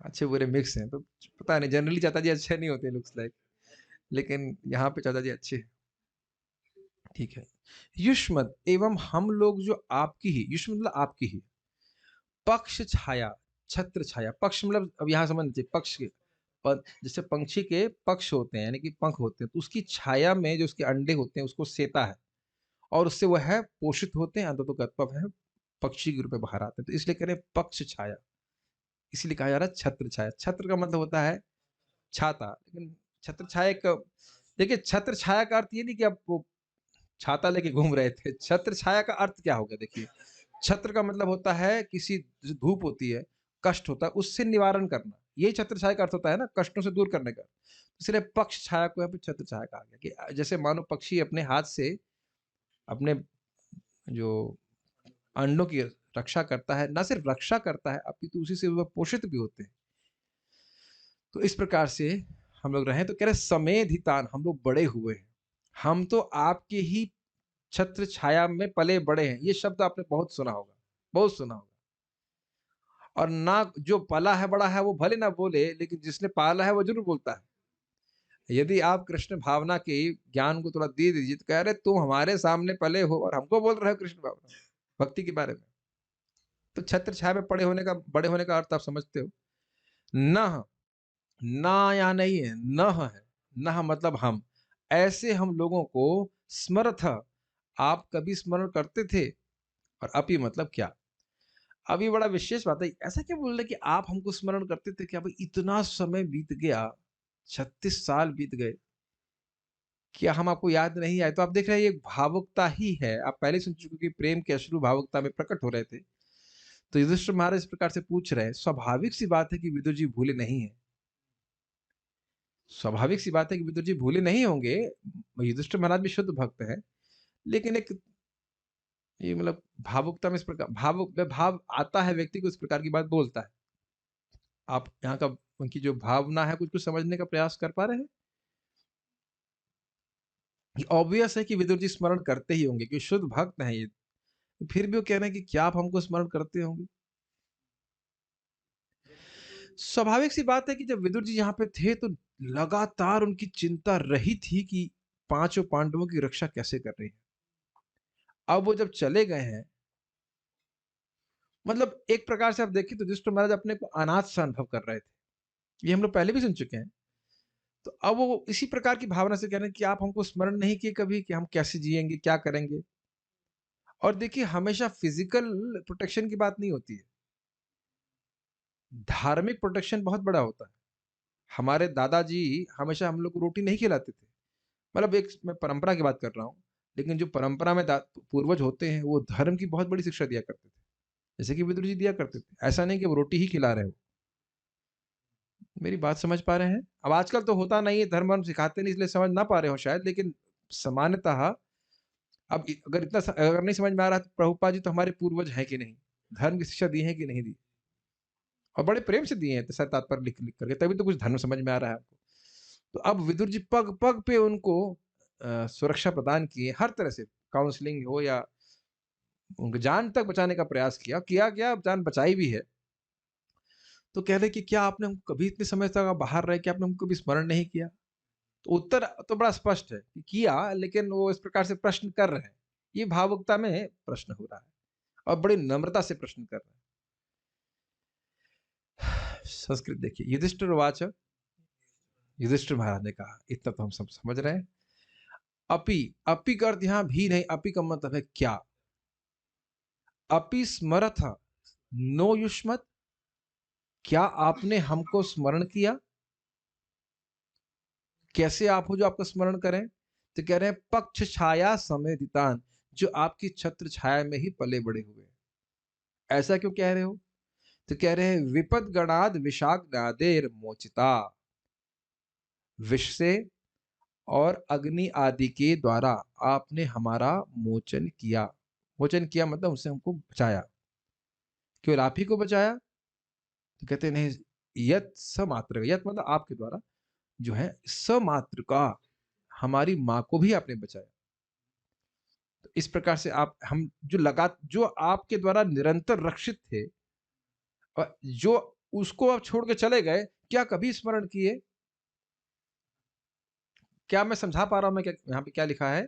अच्छे बुरे मिक्स हैं, तो पता नहीं जनरली चाचा जी अच्छे नहीं होते लुक्स लाइक, लेकिन यहाँ पे चाचा जी अच्छे हैं। ठीक है। युष्मद् एवं हम लोग जो आपकी ही, युष्म मतलब आपकी ही, पक्ष छाया, छत्र छाया, पक्ष मतलब अब यहाँ समझ लीजिए पक्ष के जैसे पंछी के पक्ष होते हैं यानी कि पंख होते हैं, तो उसकी छाया में जो उसके अंडे होते हैं उसको सेता है और उससे वह है पोषित होते हैं, अंततः गत्व है, पक्षी के रूप में बाहर आते हैं। तो इसलिए कह रहे हैं पक्ष छाया, इसलिए कहा जा रहा है छत्र छाया। छत्र का मतलब होता है छाता, लेकिन छत्र छाया एक, देखिए छत्र छाया का अर्थ ये नहीं कि आप वो छाता लेके घूम रहे थे। छत्र छाया का अर्थ क्या होगा? देखिए, छत्र का मतलब होता है किसी जो धूप होती है, कष्ट होता है, उससे निवारण करना। यही छत्र छाया का अर्थ होता है ना, कष्टों से दूर करने का। इसलिए पक्ष छाया को यहाँ पे छत्र छाया कहा गया कि जैसे मानो पक्षी अपने हाथ से अपने जो अंडों की रक्षा करता है, ना सिर्फ रक्षा करता है, अपितु उसी से वह पोषित भी होते हैं। तो इस प्रकार से हम लोग रहे, तो कह रहे समेधितान, हम लोग बड़े हुए हैं। हम तो आपके ही छत्र छाया में पले बड़े हैं। ये शब्द आपने बहुत सुना होगा, बहुत सुना होगा। और ना जो पला है बड़ा है वो भले ना बोले, लेकिन जिसने पाला है वो ज़रूर बोलता है। यदि आप कृष्ण भावना के ज्ञान को थोड़ा दे दीजिए, तो कह रहे तुम हमारे सामने पले हो और हमको बोल रहे हो कृष्ण भावना, भक्ति के बारे में। तो छत्र छाया में पड़े होने का, बड़े होने का अर्थ आप समझते हो। नः, ना या नहीं है, नः है। नः मतलब हम। ऐसे हम लोगों को स्मरथ, आप कभी स्मरण करते थे। और अपि मतलब क्या? अब ये बड़ा विशेष बात है। ऐसा क्या बोल रहे कि आप हमको स्मरण करते थे? क्या भाई इतना समय बीत गया, 36 साल बीत गए, क्या हम आपको याद नहीं आए? तो आप देख रहे हैं ये भावुकता ही है। आप पहले सुन चुके कि प्रेम के अश्रु भावुकता में प्रकट हो रहे थे। तो युधिष्ठिर महाराज इस प्रकार से पूछ रहे हैं, स्वाभाविक सी बात है कि विदुर जी भूले नहीं हैं। स्वाभाविक सी बात है कि विदुर जी भूले नहीं होंगे। युधिष्ठिर महाराज भी शुद्ध भक्त हैं। लेकिन एक ये मतलब भावुकता में इस प्रकार भाव आता है व्यक्ति को, इस प्रकार की बात बोलता है। आप यहाँ का उनकी जो भावना है कुछ-कुछ समझने का प्रयास कर पा रहे हैं? ये ऑब्वियस है कि विदुर जी स्मरण करते ही होंगे क्योंकि शुद्ध भक्त हैं ये। फिर भी वो कह रहे हैं कि क्या आप हमको स्मरण करते होंगे? स्वाभाविक सी बात है कि जब विदुर जी यहाँ पे थे तो लगातार उनकी चिंता रही थी कि पाँचों पांडवों की रक्षा कैसे कर रहे हैं। अब वो जब चले गए हैं, मतलब एक प्रकार से आप देखें तो युधिष्ठिर महाराज अपने को अनाथ सा अनुभव कर रहे थे। ये हम लोग पहले भी सुन चुके हैं। तो अब वो इसी प्रकार की भावना से कह रहे हैं कि आप हमको स्मरण नहीं किए कभी कि हम कैसे जिएँगे, क्या करेंगे? और देखिए हमेशा फिज़िकल प्रोटेक्शन की बात नहीं होती है। धार्मिक प्रोटेक्शन बहुत बड़ा होता है। हमारे दादाजी हमेशा हम लोग को रोटी नहीं खिलाते थे। मतलब एक मैं परंपरा की बात कर रहा हूँ, लेकिन जो परंपरा में दा पूर्वज होते हैं, वो धर्म की बहुत बड़ी शिक्षा दिया करते थे। जैसे कि विदुर जी दिया करते थे। ऐसा नहीं कि वो रोटी ही खिला रहे हो। मेरी बात समझ पा रहे हैं? अब आजकल तो होता नहीं है, धर्म-वर्म सिखाते नहीं इसलिए समझ ना पा रहे हो शायद, लेकिन सामान्यतः अब अगर अगर नहीं समझ में आ रहा है तो प्रभुपाद जी तो हमारे पूर्वज हैं कि नहीं? धर्म की शिक्षा दी है कि नहीं दी? और बड़े प्रेम से दिए हैं तो शायद तात्पर्य लिख-लिख करके, तभी तो कुछ धर्म समझ में आ रहा है आपको। तो अब विदुर जी पग-पग पे उनको सुरक्षा प्रदान किए, हर तरह से काउंसलिंग हो या उनकी जान तक बचाने का प्रयास किया। किया क्या? जान बचाई भी है। तो कह रहे कि क्या आपने हमको कभी इतने समय तक आप बाहर रहे, क्या आपने हमको कभी स्मरण नहीं किया? तो उत्तर तो बड़ा स्पष्ट है कि किया, लेकिन वो इस प्रकार से प्रश्न कर रहे हैं। ये भावुकता में प्रश्न हो रहा है और बड़ी नम्रता से प्रश्न कर रहे हैं। संस्कृत देखिए, युधिष्ठिर उवाच, युधिष्ठिर महाराज ने कहा, इतना तो हम सब समझ रहे हैं। अपि, अपि का अर्थ यहाँ भी नहीं, अपि का मतलब है क्या। अपि स्मरथ नो युष्मत, क्या आपने हमको स्मरण किया। कैसे आप हो जो आपका स्मरण करें। तो कह रहे हैं पक्ष छाया समेधितान, जो आपकी छत्र छाया में ही पले बड़े हुए। ऐसा क्यों कह रहे हो। तो कह रहे हैं विपद गणाद विषाग्नादेर मोचिता, विष से और अग्नि आदि के द्वारा आपने हमारा मोचन किया। मोचन किया मतलब उससे हमको बचाया। केवल आप ही को बचाया। तो कहते नहीं, यत समात्र, यत मतलब आपके द्वारा जो है, समात्र का हमारी माँ को भी आपने बचाया। तो इस प्रकार से आप हम जो आपके द्वारा निरंतर रक्षित थे, और जो उसको आप छोड़ के चले गए, क्या कभी स्मरण किए। क्या मैं समझा पा रहा हूं मैं क्या यहाँ पे क्या लिखा है।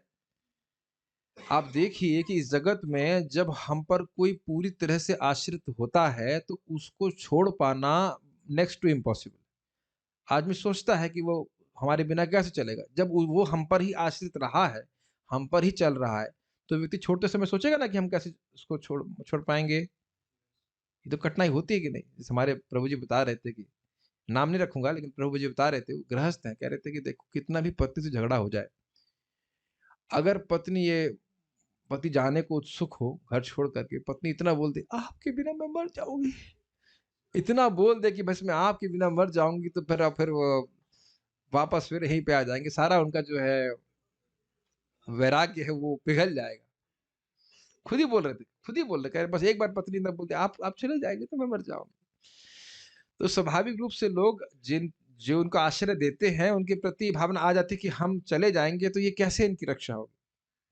आप देखिए कि इस जगत में जब हम पर कोई पूरी तरह से आश्रित होता है तो उसको छोड़ पाना नेक्स्ट टू इम्पॉसिबल। आदमी सोचता है कि वो हमारे बिना कैसे चलेगा, जब वो हम पर ही आश्रित रहा है, हम पर ही चल रहा है, तो व्यक्ति छोड़ते समय सोचेगा ना कि हम कैसे उसको छोड़ छोड़ पाएंगे। ये तो कठिनाई होती है कि नहीं। जैसे हमारे प्रभु जी बता रहे थे कि, नाम नहीं रखूंगा, लेकिन प्रभु जी बता रहे थे, वो गृहस्थ हैं, कह रहे थे कि देखो कितना भी पत्नी से झगड़ा हो जाए, अगर पत्नी ये पति जाने को उत्सुक हो घर छोड़ करके, पत्नी इतना बोल दे आपके बिना मैं मर जाऊंगी, इतना बोल दे कि बस मैं आपके बिना मर जाऊंगी, तो फिर वो वापस फिर यहीं पे आ जाएंगे, सारा उनका जो है वैराग्य है वो पिघल जाएगा। खुद ही बोल रहे थे, खुद ही बोल रहे, कह रहे बस एक बार पत्नी ने बोल दिया आप चले जाएंगे तो मैं मर जाऊंगी। तो स्वाभाविक रूप से लोग जिन जो उनको आश्रय देते हैं उनके प्रति भावना आ जाती है कि हम चले जाएंगे तो ये कैसे इनकी रक्षा होगी।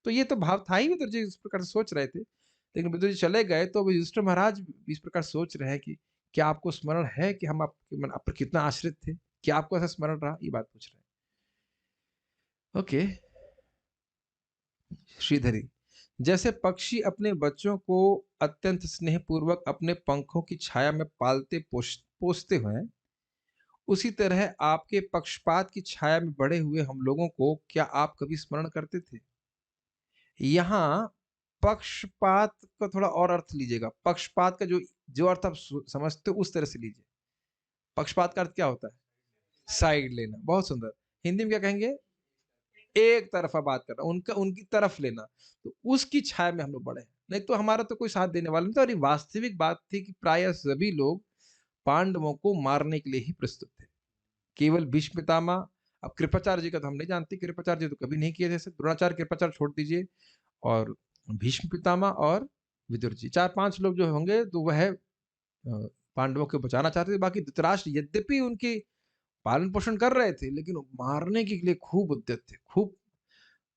तो ये तो भाव था ही, विदुर जी इस प्रकार से सोच रहे थे। लेकिन विदुर जी चले गए तो युधिष्ठिर महाराज भी इस प्रकार सोच रहे हैं कि क्या आपको स्मरण है कि हम आप पर कितना आश्रित थे, क्या आपको ऐसा स्मरण रहा, ये बात पूछ रहे हैं। ओके। श्रीधरी, जैसे पक्षी अपने बच्चों को अत्यंत स्नेहपूर्वक अपने पंखों की छाया में पालते पोसते हुए, उसी तरह आपके पक्षपात की छाया में बड़े हुए हम लोगों को क्या आप कभी स्मरण करते थे। यहाँ पक्षपात का थोड़ा और अर्थ लीजिएगा। पक्षपात का जो जो अर्थ आप समझते हो उस तरह से लीजिए। पक्षपात का अर्थ क्या होता है, साइड लेना। बहुत सुंदर। हिंदी में क्या कहेंगे, एक तरफा बात करना, उनका उनकी तरफ लेना। तो उसकी छाया में हम लोग बड़े हैं, नहीं तो हमारा तो कोई साथ देने वाला नहीं था। और ये वास्तविक बात थी कि प्राय सभी लोग पांडवों को मारने के लिए ही प्रस्तुत थे। केवल भीष्म पितामह, अब कृपाचार्य जी का तो हम नहीं जानते, कृपाचार्य जी तो कभी नहीं किए थे। द्रोणाचार्य कृपाचार्य छोड़ दीजिए, और भीष्म पितामह और विदुर जी, 4-5 लोग जो होंगे तो वह पांडवों को बचाना चाहते थे। बाकी धृतराष्ट्र यद्यपि उनकी पालन पोषण कर रहे थे, लेकिन मारने के लिए खूब उद्यत थे, खूब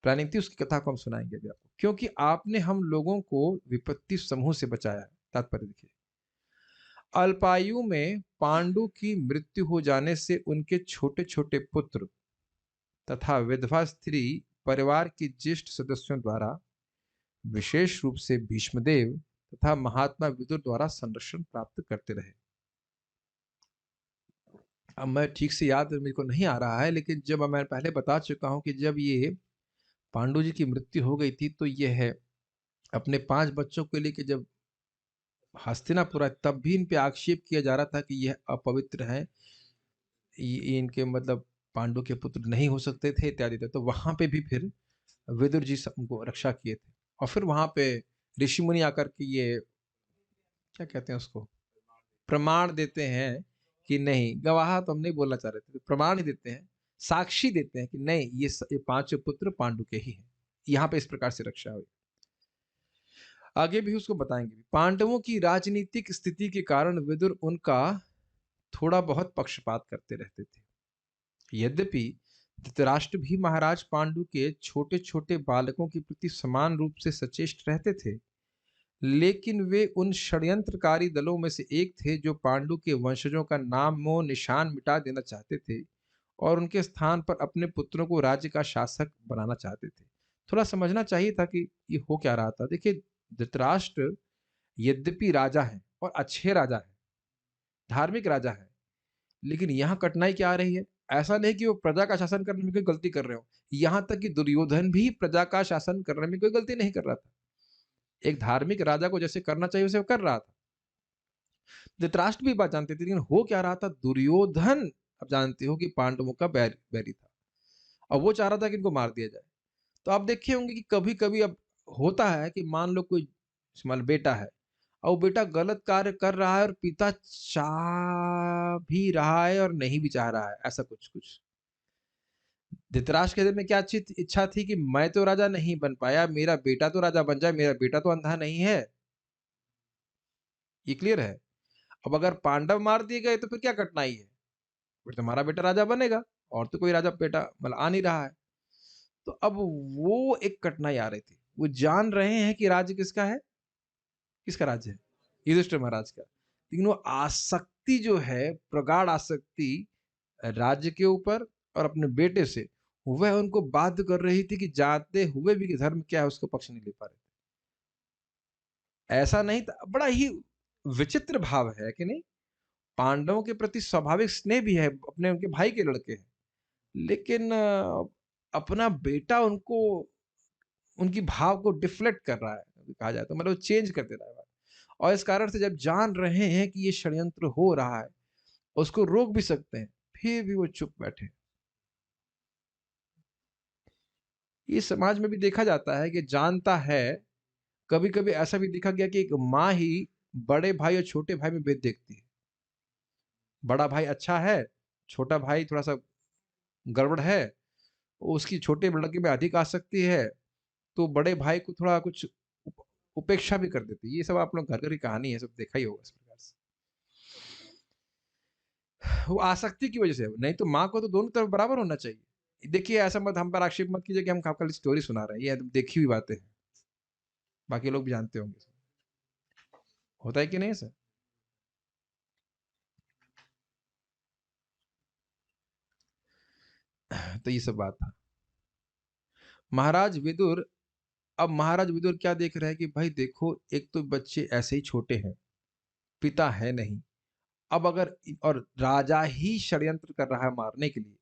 प्लानिंग थी। उसकी कथा को हम सुनाएंगे अभी आपको, क्योंकि आपने हम लोगों को विपत्ति समूह से बचाया। तात्पर्य देखिए, अल्पायु में पांडु की मृत्यु हो जाने से उनके छोटे छोटे पुत्र तथा विधवा स्त्री परिवार के ज्येष्ठ सदस्यों द्वारा, विशेष रूप से भीष्मदेव तथा महात्मा विदुर द्वारा संरक्षण प्राप्त करते रहे। अब मैं ठीक से याद मेरे को नहीं आ रहा है, लेकिन जब मैं पहले बता चुका हूं कि जब ये पांडु जी की मृत्यु हो गई थी, तो यह है अपने 5 बच्चों को लेकर जब हस्तिनापुर आए, तब भी इन पे आक्षेप किया जा रहा था कि यह अपवित्र है, इनके मतलब पांडु के पुत्र नहीं हो सकते थे इत्यादि। तो वहां पे भी फिर विदुर जी उनको रक्षा किए थे। और फिर वहां पे ऋषि मुनि आकर के ये क्या कहते हैं उसको, प्रमाण देते हैं कि नहीं, गवाह तो हम नहीं बोलना चाह रहे थे, तो प्रमाण ही देते हैं, साक्षी देते हैं कि नहीं, ये 5 पुत्र पांडु के ही हैं। यहाँ पे इस प्रकार से रक्षा हुई। आगे भी उसको बताएंगे। पांडवों की राजनीतिक स्थिति के कारण विदुर उनका थोड़ा बहुत पक्षपात करते रहते थे। यद्यपि धृतराष्ट्र भी महाराज पांडु के छोटे छोटे बालकों के प्रति समान रूप से सचेष्ट रहते थे, लेकिन वे उन षड्यंत्रकारी दलों में से एक थे जो पांडु के वंशजों का नामो निशान मिटा देना चाहते थे और उनके स्थान पर अपने पुत्रों को राज्य का शासक बनाना चाहते थे। थोड़ा समझना चाहिए था कि ये हो क्या रहा था। देखिए, धृतराष्ट्र यद्यपि राजा हैं और अच्छे राजा हैं, धार्मिक राजा हैं, लेकिन यहाँ कठिनाई क्या आ रही है? ऐसा नहीं कि वो प्रजा का शासन करने में कोई गलती कर रहे हो। यहाँ तक कि दुर्योधन भी प्रजा का शासन करने में कोई गलती नहीं कर रहा था। एक धार्मिक राजा को जैसे करना चाहिए वैसे वो कर रहा था। धृतराष्ट्र भी बात जानते थे, लेकिन हो क्या रहा था, दुर्योधन, अब जानते हो कि पांडवों का बैरी था। अब वो चाह रहा था कि इनको मार दिया जाए। तो आप देखे होंगे कि कभी-कभी अब होता है कि मान लो कोई मान लो बेटा है और वो बेटा गलत कार्य कर रहा है और पिता चाह भी रहा है और नहीं भी चाह रहा है, ऐसा कुछ-कुछ। धृतराष्ट्र के दिल में क्या अच्छी इच्छा थी कि मैं तो राजा नहीं बन पाया, मेरा बेटा तो राजा बन जाए, मेरा बेटा तो अंधा नहीं है। ये क्लियर है? अब अगर पांडव मार दिए गए तो फिर क्या कठिनाई है? फिर तुम्हारा बेटा राजा बनेगा और तो कोई राजा बेटा मतलब आ नहीं रहा है। तो अब वो एक कठिनाई आ रही थी। वो जान रहे हैं कि राज्य किसका है? किसका राज्य है? युधिष्ठिर महाराज का। लेकिन वो आसक्ति जो है, प्रगाढ़ आसक्ति राज्य के ऊपर और अपने बेटे से, वह उनको बाध्य कर रही थी कि जानते हुए भी कि धर्म क्या है उसका पक्ष नहीं ले पा रहे थे। ऐसा नहीं था, बड़ा ही विचित्र भाव है कि नहीं? पांडवों के प्रति स्वाभाविक स्नेह भी है, अपने उनके भाई के लड़के हैं। लेकिन अपना बेटा उनको उनकी भाव को डिफ्लेक्ट कर रहा है, कहा जाए तो मतलब चेंज कर दे रहा है बात। और इस कारण से जब जान रहे हैं कि ये षड्यंत्र हो रहा है, उसको रोक भी सकते हैं, फिर भी वो चुप बैठे। ये समाज में भी देखा जाता है कि जानता है, कभी-कभी ऐसा भी देखा गया कि एक माँ ही बड़े भाई और छोटे भाई में भेद देखती है। बड़ा भाई अच्छा है, छोटा भाई थोड़ा-सा गड़बड़ है, उसकी छोटे लड़के में अधिक आसक्ति है, तो बड़े भाई को थोड़ा कुछ उपेक्षा भी कर देती है। ये सब आप लोग घर-घर की कहानी है, सब देखा ही होगा इस प्रकार से। वो आसक्ति की वजह से, नहीं तो माँ को तो दोनों तरफ बराबर होना चाहिए। देखिए, ऐसा मत हम पर आक्षेप मत कीजिए कि हम खाली स्टोरी सुना रहे हैं, ये देखी हुई बातें हैं, बाकी लोग भी जानते होंगे। होता है कि नहीं ऐसा? तो ये सब बात था। महाराज विदुर अब महाराज विदुर क्या देख रहे हैं कि भाई देखो, एक तो बच्चे ऐसे ही छोटे हैं, पिता है नहीं। अब अगर और राजा ही षड्यंत्र कर रहा है मारने के लिए,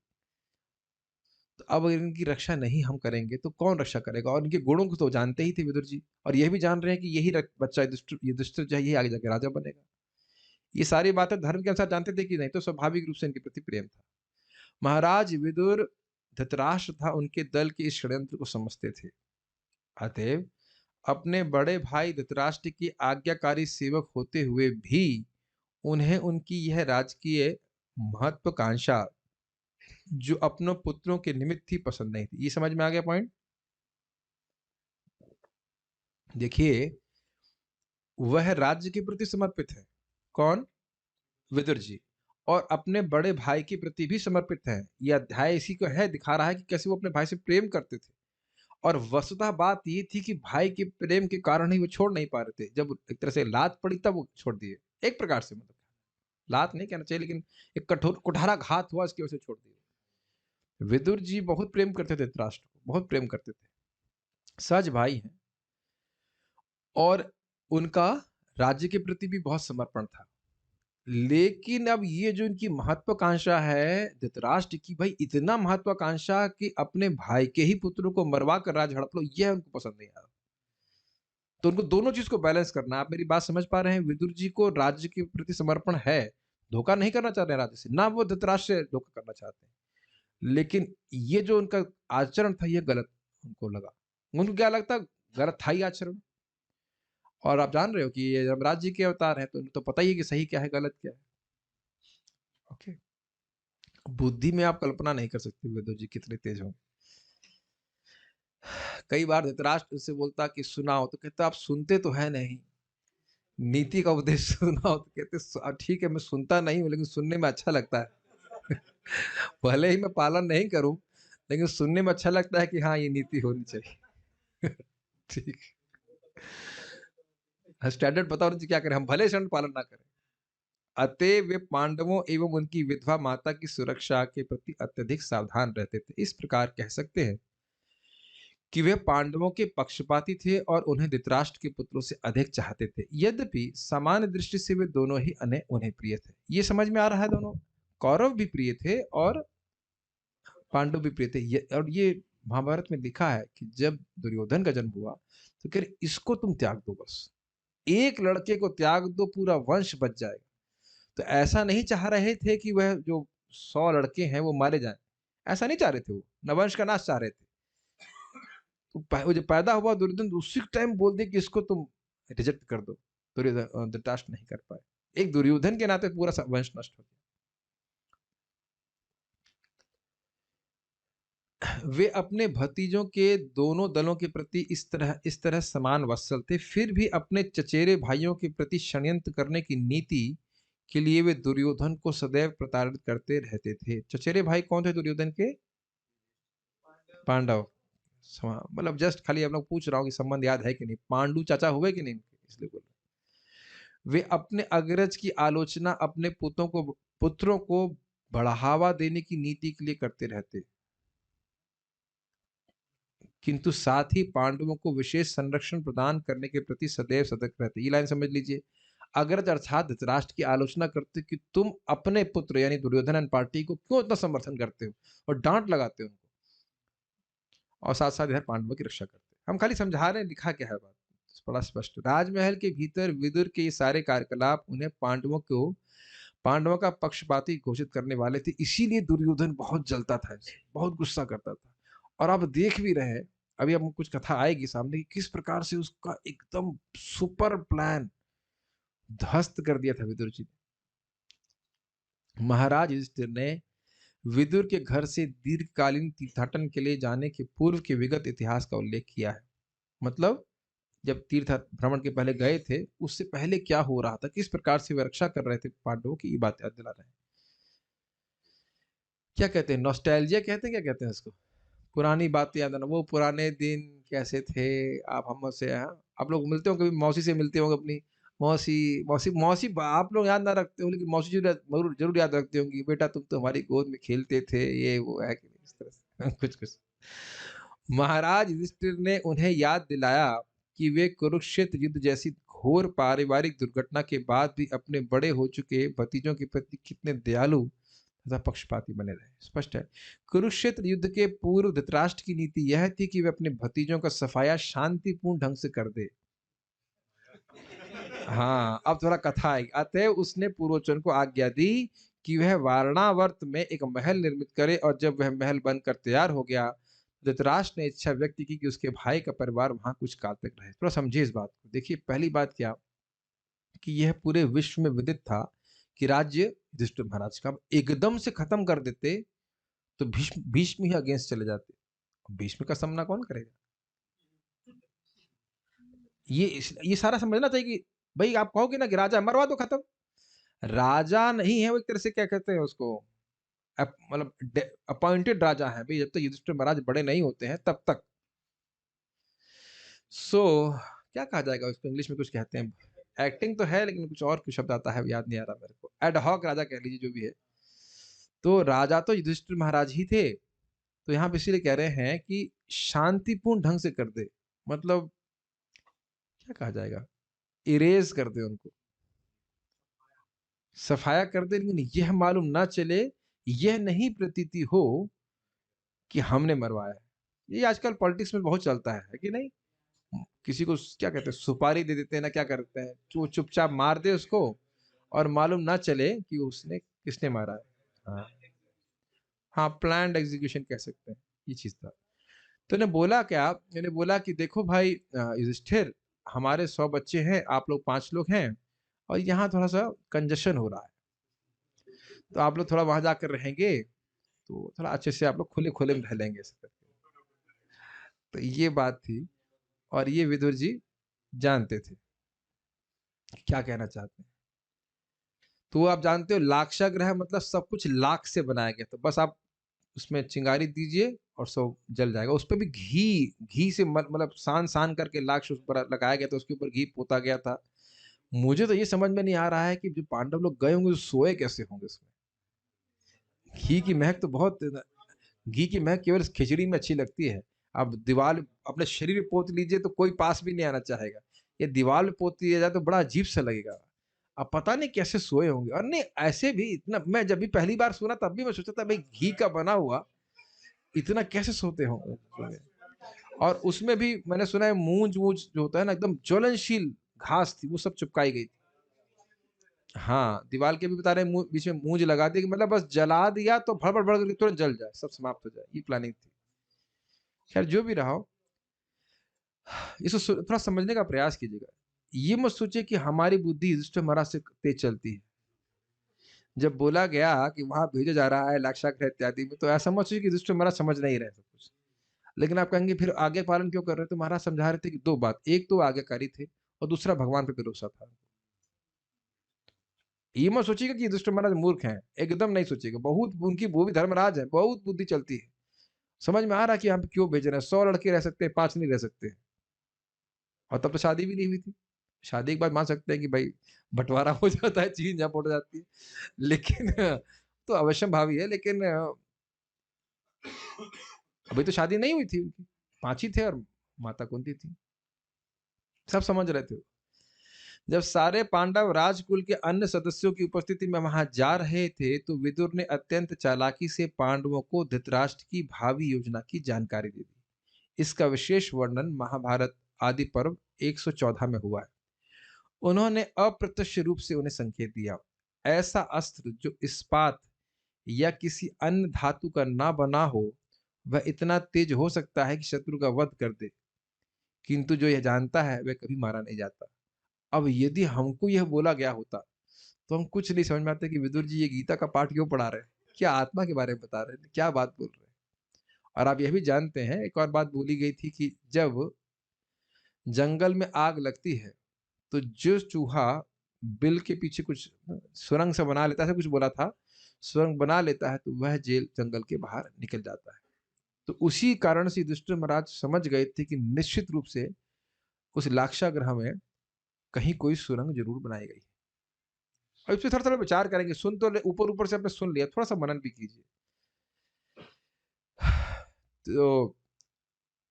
तो अब अगर इनकी रक्षा नहीं हम करेंगे तो कौन रक्षा करेगा? और इनके गुणों को तो जानते ही थे विदुर जी, और यह भी जान रहे हैं कि यही बच्चा युधिष्ठिर जो है यही आगे जाके राजा बनेगा। ये सारी बातें धर्म के अनुसार जानते थे कि नहीं, तो स्वाभाविक रूप से इनके प्रति प्रेम था। महाराज विदुर धृतराष्ट्र था उनके दल के इस षड्यंत्र को समझते थे। अतएव अपने बड़े भाई धृतराष्ट्र की आज्ञाकारी सेवक होते हुए भी उन्हें उनकी यह राजकीय महत्वाकांक्षा जो अपनों पुत्रों के निमित्त ही पसंद नहीं थी। ये समझ में आ गया पॉइंट? देखिए, वह राज्य के प्रति समर्पित है। कौन? विदुर जी। और अपने बड़े भाई के प्रति भी समर्पित है। यह अध्याय इसी को है, दिखा रहा है कि कैसे वो अपने भाई से प्रेम करते थे। और वस्तुतः बात ये थी कि भाई के प्रेम के कारण ही वो छोड़ नहीं पा रहे थे। जब एक तरह से लात पड़ी तब वो छोड़ दिए। एक प्रकार से, मतलब लात नहीं कहना चाहिए, लेकिन एक कठोर कुठारा घात हुआ, इसकी वजह से छोड़ दिए। विदुर जी बहुत प्रेम करते थे धृतराष्ट्र को, बहुत प्रेम करते थे। सच भाई हैं और उनका राज्य के प्रति भी बहुत समर्पण था। लेकिन अब ये जो इनकी महत्वाकांक्षा है धृतराष्ट्र की, भाई इतना महत्वाकांक्षा कि अपने भाई के ही पुत्रों को मरवा कर राज हड़प लो, यह उनको पसंद नहीं आ रहा। तो उनको दोनों चीज को बैलेंस करना है। आप मेरी बात समझ पा रहे हैं? विदुर जी को राज्य के प्रति समर्पण है, धोखा नहीं करना चाह रहे हैं राज्य से, ना वो धृतराष्ट्र से धोखा करना चाहते हैं। लेकिन ये जो उनका आचरण था, ये गलत उनको लगा। उनको क्या लगता? गलत था ही आचरण। और आप जान रहे हो कि ये जब राज्य के अवतार हैं तो उन्हें तो पता ही है कि सही क्या है, गलत क्या है। ओके, बुद्धि में आप कल्पना नहीं कर सकते विदुर जी कितने तेज होंगे। कई बार धृतराष्ट्र उससे बोलता कि सुनाओ, तो कहता आप सुनते तो है नहीं, नीति का उपदेश सुनाओ, तो कहते ठीक है मैं सुनता नहीं हूँ लेकिन सुनने में अच्छा लगता है। भले ही मैं पालन नहीं करूं, लेकिन सुनने में अच्छा लगता है कि हाँ ये नीति होनी चाहिए। ठीक, स्टैंडर्ड बताओ जी क्या करें, हम भले स्टैंडर्ड पालन ना करें, अतएव वे पांडवों एवं उनकी विधवा माता की सुरक्षा के प्रति अत्यधिक सावधान रहते थे। इस प्रकार कह सकते हैं कि वे पांडवों के पक्षपाती थे और उन्हें धृतराष्ट्र के पुत्रों से अधिक चाहते थे। यद्यपि सामान्य दृष्टि से वे दोनों ही उन्हें प्रिय थे। ये समझ में आ रहा है, दोनों कौरव भी प्रिय थे और पांडव भी प्रिय थे। और ये महाभारत में लिखा है कि जब दुर्योधन का जन्म हुआ तो कह रहे इसको तुम त्याग दो, बस एक लड़के को त्याग दो, पूरा वंश बच जाएगा। तो ऐसा नहीं चाह रहे थे कि वह जो 100 लड़के हैं वो मारे जाएं, ऐसा नहीं चाह रहे थे, वो नवंश का नाश चाह रहे थे। तो वो जब पैदा हुआ दुर्योधन, उसी टाइम बोल दिया कि इसको तुम रिजेक्ट कर दो। दुर्योधन धृतराष्ट्र नहीं कर पाए। एक दुर्योधन के नाते पूरा वंश नष्ट हो गया। वे अपने भतीजों के दोनों दलों के प्रति इस तरह समान वत्सल थे, फिर भी अपने चचेरे भाइयों के प्रति षड्यंत्र करने की नीति के लिए वे दुर्योधन को सदैव प्रताड़ित करते रहते थे। चचेरे भाई कौन थे दुर्योधन के? पांडव। मतलब जस्ट खाली आप लोग पूछ रहा हूँ कि संबंध याद है कि नहीं, पांडु चाचा हुए कि नहीं, इसलिए बोल रहे। वे अपने अग्रज की आलोचना अपने पुत्रों को बढ़ावा देने की नीति के लिए करते रहते, किंतु साथ ही पांडवों को विशेष संरक्षण प्रदान करने के प्रति सदैव सतर्क रहते। ये लाइन समझ लीजिए। अग्रज अर्थात धृतराष्ट्र की आलोचना करते कि तुम अपने पुत्र यानी दुर्योधन पार्टी को क्यों इतना समर्थन करते हो, और डांट लगाते हो उनको, और साथ साथ इधर पांडवों की रक्षा करते। हम खाली समझा रहे हैं, लिखा क्या है बात बड़ा स्पष्ट। राजमहल के भीतर विदुर के ये सारे कार्यकलाप उन्हें पांडवों का पक्षपाती घोषित करने वाले थे। इसीलिए दुर्योधन बहुत जलता था, बहुत गुस्सा करता था। और आप देख भी रहे हैं, अभी अब कुछ कथा आएगी सामने कि किस प्रकार से उसका एकदम सुपर प्लान ध्वस्त कर दिया था विदुर जी ने। महाराज युधिष्ठिर ने विदुर के घर से दीर्घकालीन तीर्थाटन के लिए जाने के पूर्व के विगत इतिहास का उल्लेख किया है। मतलब जब तीर्थ भ्रमण के पहले गए थे, उससे पहले क्या हो रहा था, किस प्रकार से वे रक्षा कर रहे थे पांडवों की, ये बात याद दिला रहे हैं। क्या कहते हैं, नॉस्टैल्जिया कहते हैं, क्या कहते हैं इसको, पुरानी बातें याद आना। वो पुराने दिन कैसे थे, आप हमसे आप लोग मिलते हो कभी, मौसी से मिलते होंगे अपनी, मौसी मौसी मौसी आप लोग याद ना रखते हो, लेकिन मौसी जरूर जरूर याद रखते होंगी, बेटा तुम तो हमारी गोद में खेलते थे, ये वो है कि नहीं, इस तरह से कुछ कुछ। महाराज युधिष्ठिर ने उन्हें याद दिलाया कि वे कुरुक्षेत्र युद्ध जैसी घोर पारिवारिक दुर्घटना के बाद भी अपने बड़े हो चुके भतीजों के प्रति कितने दयालु तथा पक्षपाती बने रहे। स्पष्ट है, कुरुक्षेत्र युद्ध के पूर्व धृतराष्ट्र की नीति यह थी कि वे अपने भतीजों का सफाया शांतिपूर्ण ढंग से कर दे। हाँ, अब थोड़ा कथा आएगी। अतएव उसने पूर्वजों को आज्ञा दी कि वह वारणावर्त में एक महल निर्मित करे, और जब वह महल बनकर तैयार हो गया, धृतराष्ट्र ने इच्छा व्यक्त की कि उसके भाई का परिवार वहां कुछ काल तक रहे। थोड़ा समझिए इस बात को। देखिए, पहली बात क्या कि यह पूरे विश्व में विदित था कि राज्य युधिष्ठिर महाराज का एकदम से खत्म कर देते तो भीष्म भीष्म ही अगेंस्ट चले जाते। भीष्म का सामना कौन करेगा? ये सारा समझना चाहिए कि भाई आप कहोगे ना कि राजा मरवा दो, खत्म। राजा नहीं है वो, एक तरह से क्या कहते हैं उसको, मतलब अपॉइंटेड राजा है भाई, जब तक युधिष्ठिर महाराज बड़े नहीं होते हैं तब तक। सो क्या कहा जाएगा उसको, इंग्लिश में कुछ कहते हैं, एक्टिंग तो है लेकिन कुछ और कुछ शब्द आता है, याद नहीं आ रहा मेरे को, एडहॉक राजा कह लीजिए, जो भी है। तो राजा तो युधिष्ठिर महाराज ही थे। तो यहाँ पे इसीलिए कह रहे हैं कि शांतिपूर्ण ढंग से कर दे, मतलब क्या कहा जाएगा, इरेज कर दे उनको, सफाया कर दे, लेकिन यह मालूम ना चले, यह नहीं प्रतीति हो कि हमने मरवाया है। ये आजकल पॉलिटिक्स में बहुत चलता है कि नहीं, किसी को क्या कहते हैं, सुपारी दे देते हैं ना, क्या करते हैं, चुपचाप मार दे उसको, और मालूम ना चले कि उसने किसने मारा है। हाँ, हाँ, प्लान्ड एग्जीक्यूशन कह सकते हैं, ये चीज था। तो ने बोला क्या, मैंने बोला कि देखो भाई युधिष्ठिर, हमारे 100 बच्चे हैं, आप लोग 5 लोग हैं, और यहाँ थोड़ा सा कंजेशन हो रहा है, तो आप लोग थोड़ा वहां जाकर रहेंगे तो थोड़ा अच्छे से आप लोग खुले खुले में रह लेंगे, ऐसे करके। तो ये बात थी, और ये विदुर जी जानते थे क्या कहना चाहते हैं। तो आप जानते हो लाक्षाग्रह मतलब सब कुछ लाख से बनाया गया, तो बस आप उसमें चिंगारी दीजिए और सब जल जाएगा। उस पर भी घी घी से मतलब सान सान करके लाक्ष उस पर लगाया गया था, उसके ऊपर घी पोता गया था। मुझे तो ये समझ में नहीं आ रहा है कि जो पांडव लोग गए होंगे, तो सोए कैसे होंगे उसमें? घी की महक तो बहुत घी की महक केवल खिचड़ी में अच्छी लगती है। आप दीवार अपने शरीर पे पोत लीजिए तो कोई पास भी नहीं आना चाहेगा। ये दीवार पे पोत दिया जाए तो बड़ा अजीब-सा लगेगा। अब पता नहीं कैसे सोए होंगे, और नहीं ऐसे भी इतना, मैं जब भी पहली बार सुना तब भी मैं सोचा था भाई घी का बना हुआ इतना कैसे सोते होंगे? और उसमें भी मैंने सुना है मूंज-वूंज जो होता है ना, एकदम ज्वलनशील घास थी, वो सब चिपकाई गई थी। हाँ, दीवार के भी बता रहे हैं बीच में मूंज लगा दी कि मतलब बस जला दिया तो भड़-भड़-भड़ करके तुरंत जल जाए, सब समाप्त हो जाए, ये प्लानिंग थी। खैर जो भी रहा हो, इसको थोड़ा समझने का प्रयास कीजिएगा। ये मत सोचिए कि हमारी बुद्धि युधिष्ठिर महाराज से तेज चलती है। जब बोला गया कि वहाँ भेजा जा रहा है लाक्षागृह इत्यादि में, तो ऐसा मत सोचिए कि युधिष्ठिर महाराज समझ नहीं रहे सब कुछ। लेकिन आप कहेंगे फिर आज्ञा पालन क्यों कर रहे थे? तो महाराज समझा रहे थे कि 2 बात, एक तो आज्ञाकारी थे और दूसरा भगवान पे भरोसा था। ये मत सोचिएगा कि युधिष्ठिर महाराज मूर्ख हैं, एकदम नहीं सोचिएगा। बहुत उनकी, वो भी धर्मराज हैं, बहुत बुद्धि चलती है। समझ में आ रहा है कि यहाँ पे क्यों भेज रहे हैं, 100 लड़के रह सकते हैं, 5 नहीं रह सकते। और तब तो शादी भी नहीं हुई थी। शादी के बाद मान सकते हैं कि भाई बँटवारा हो जाता है, चीज़ जहाँ पड़ जाती है। लेकिन तो अवश्यंभावी है, लेकिन अभी तो शादी नहीं हुई थी उनकी। 5 ही थे और माता कुंती थी। सब समझ रहे थे। जब सारे पांडव राजकुल के अन्य सदस्यों की उपस्थिति में वहां जा रहे थे, तो विदुर ने अत्यंत चालाकी से पांडवों को धृतराष्ट्र की भावी योजना की जानकारी दे दी। इसका विशेष वर्णन महाभारत आदि पर्व 114 में हुआ है। उन्होंने अप्रत्यक्ष रूप से उन्हें संकेत दिया, ऐसा अस्त्र जो इस्पात या किसी अन्य धातु का ना बना हो, वह इतना तेज हो सकता है कि शत्रु का वध कर दे, किंतु जो यह जानता है वह कभी मारा नहीं जाता। अब यदि हमको यह बोला गया होता, तो हम कुछ नहीं समझ में आता कि विदुर जी ये गीता का पाठ क्यों पढ़ा रहे हैं? क्या आत्मा के बारे में बता रहे हैं? क्या बात बोल रहे हैं? और आप यह भी जानते हैं, एक और बात बोली गई थी कि जब जंगल में आग लगती है, तो जो चूहा बिल के पीछे कुछ सुरंग सा बना लेता है, ऐसा कुछ बोला था, सुरंग बना लेता है, तो वह जेल जंगल के बाहर निकल जाता है। तो उसी कारण से युधिष्ठिर महाराज समझ गए थे कि निश्चित रूप से उस लाक्षागृह में कहीं कोई सुरंग जरूर बनाई गई। और इस पे थोड़ा-थोड़ा विचार करेंगे, सुन तो ले, ऊपर-ऊपर से आपने सुन लिया, थोड़ा-सा मनन भी कीजिए। तो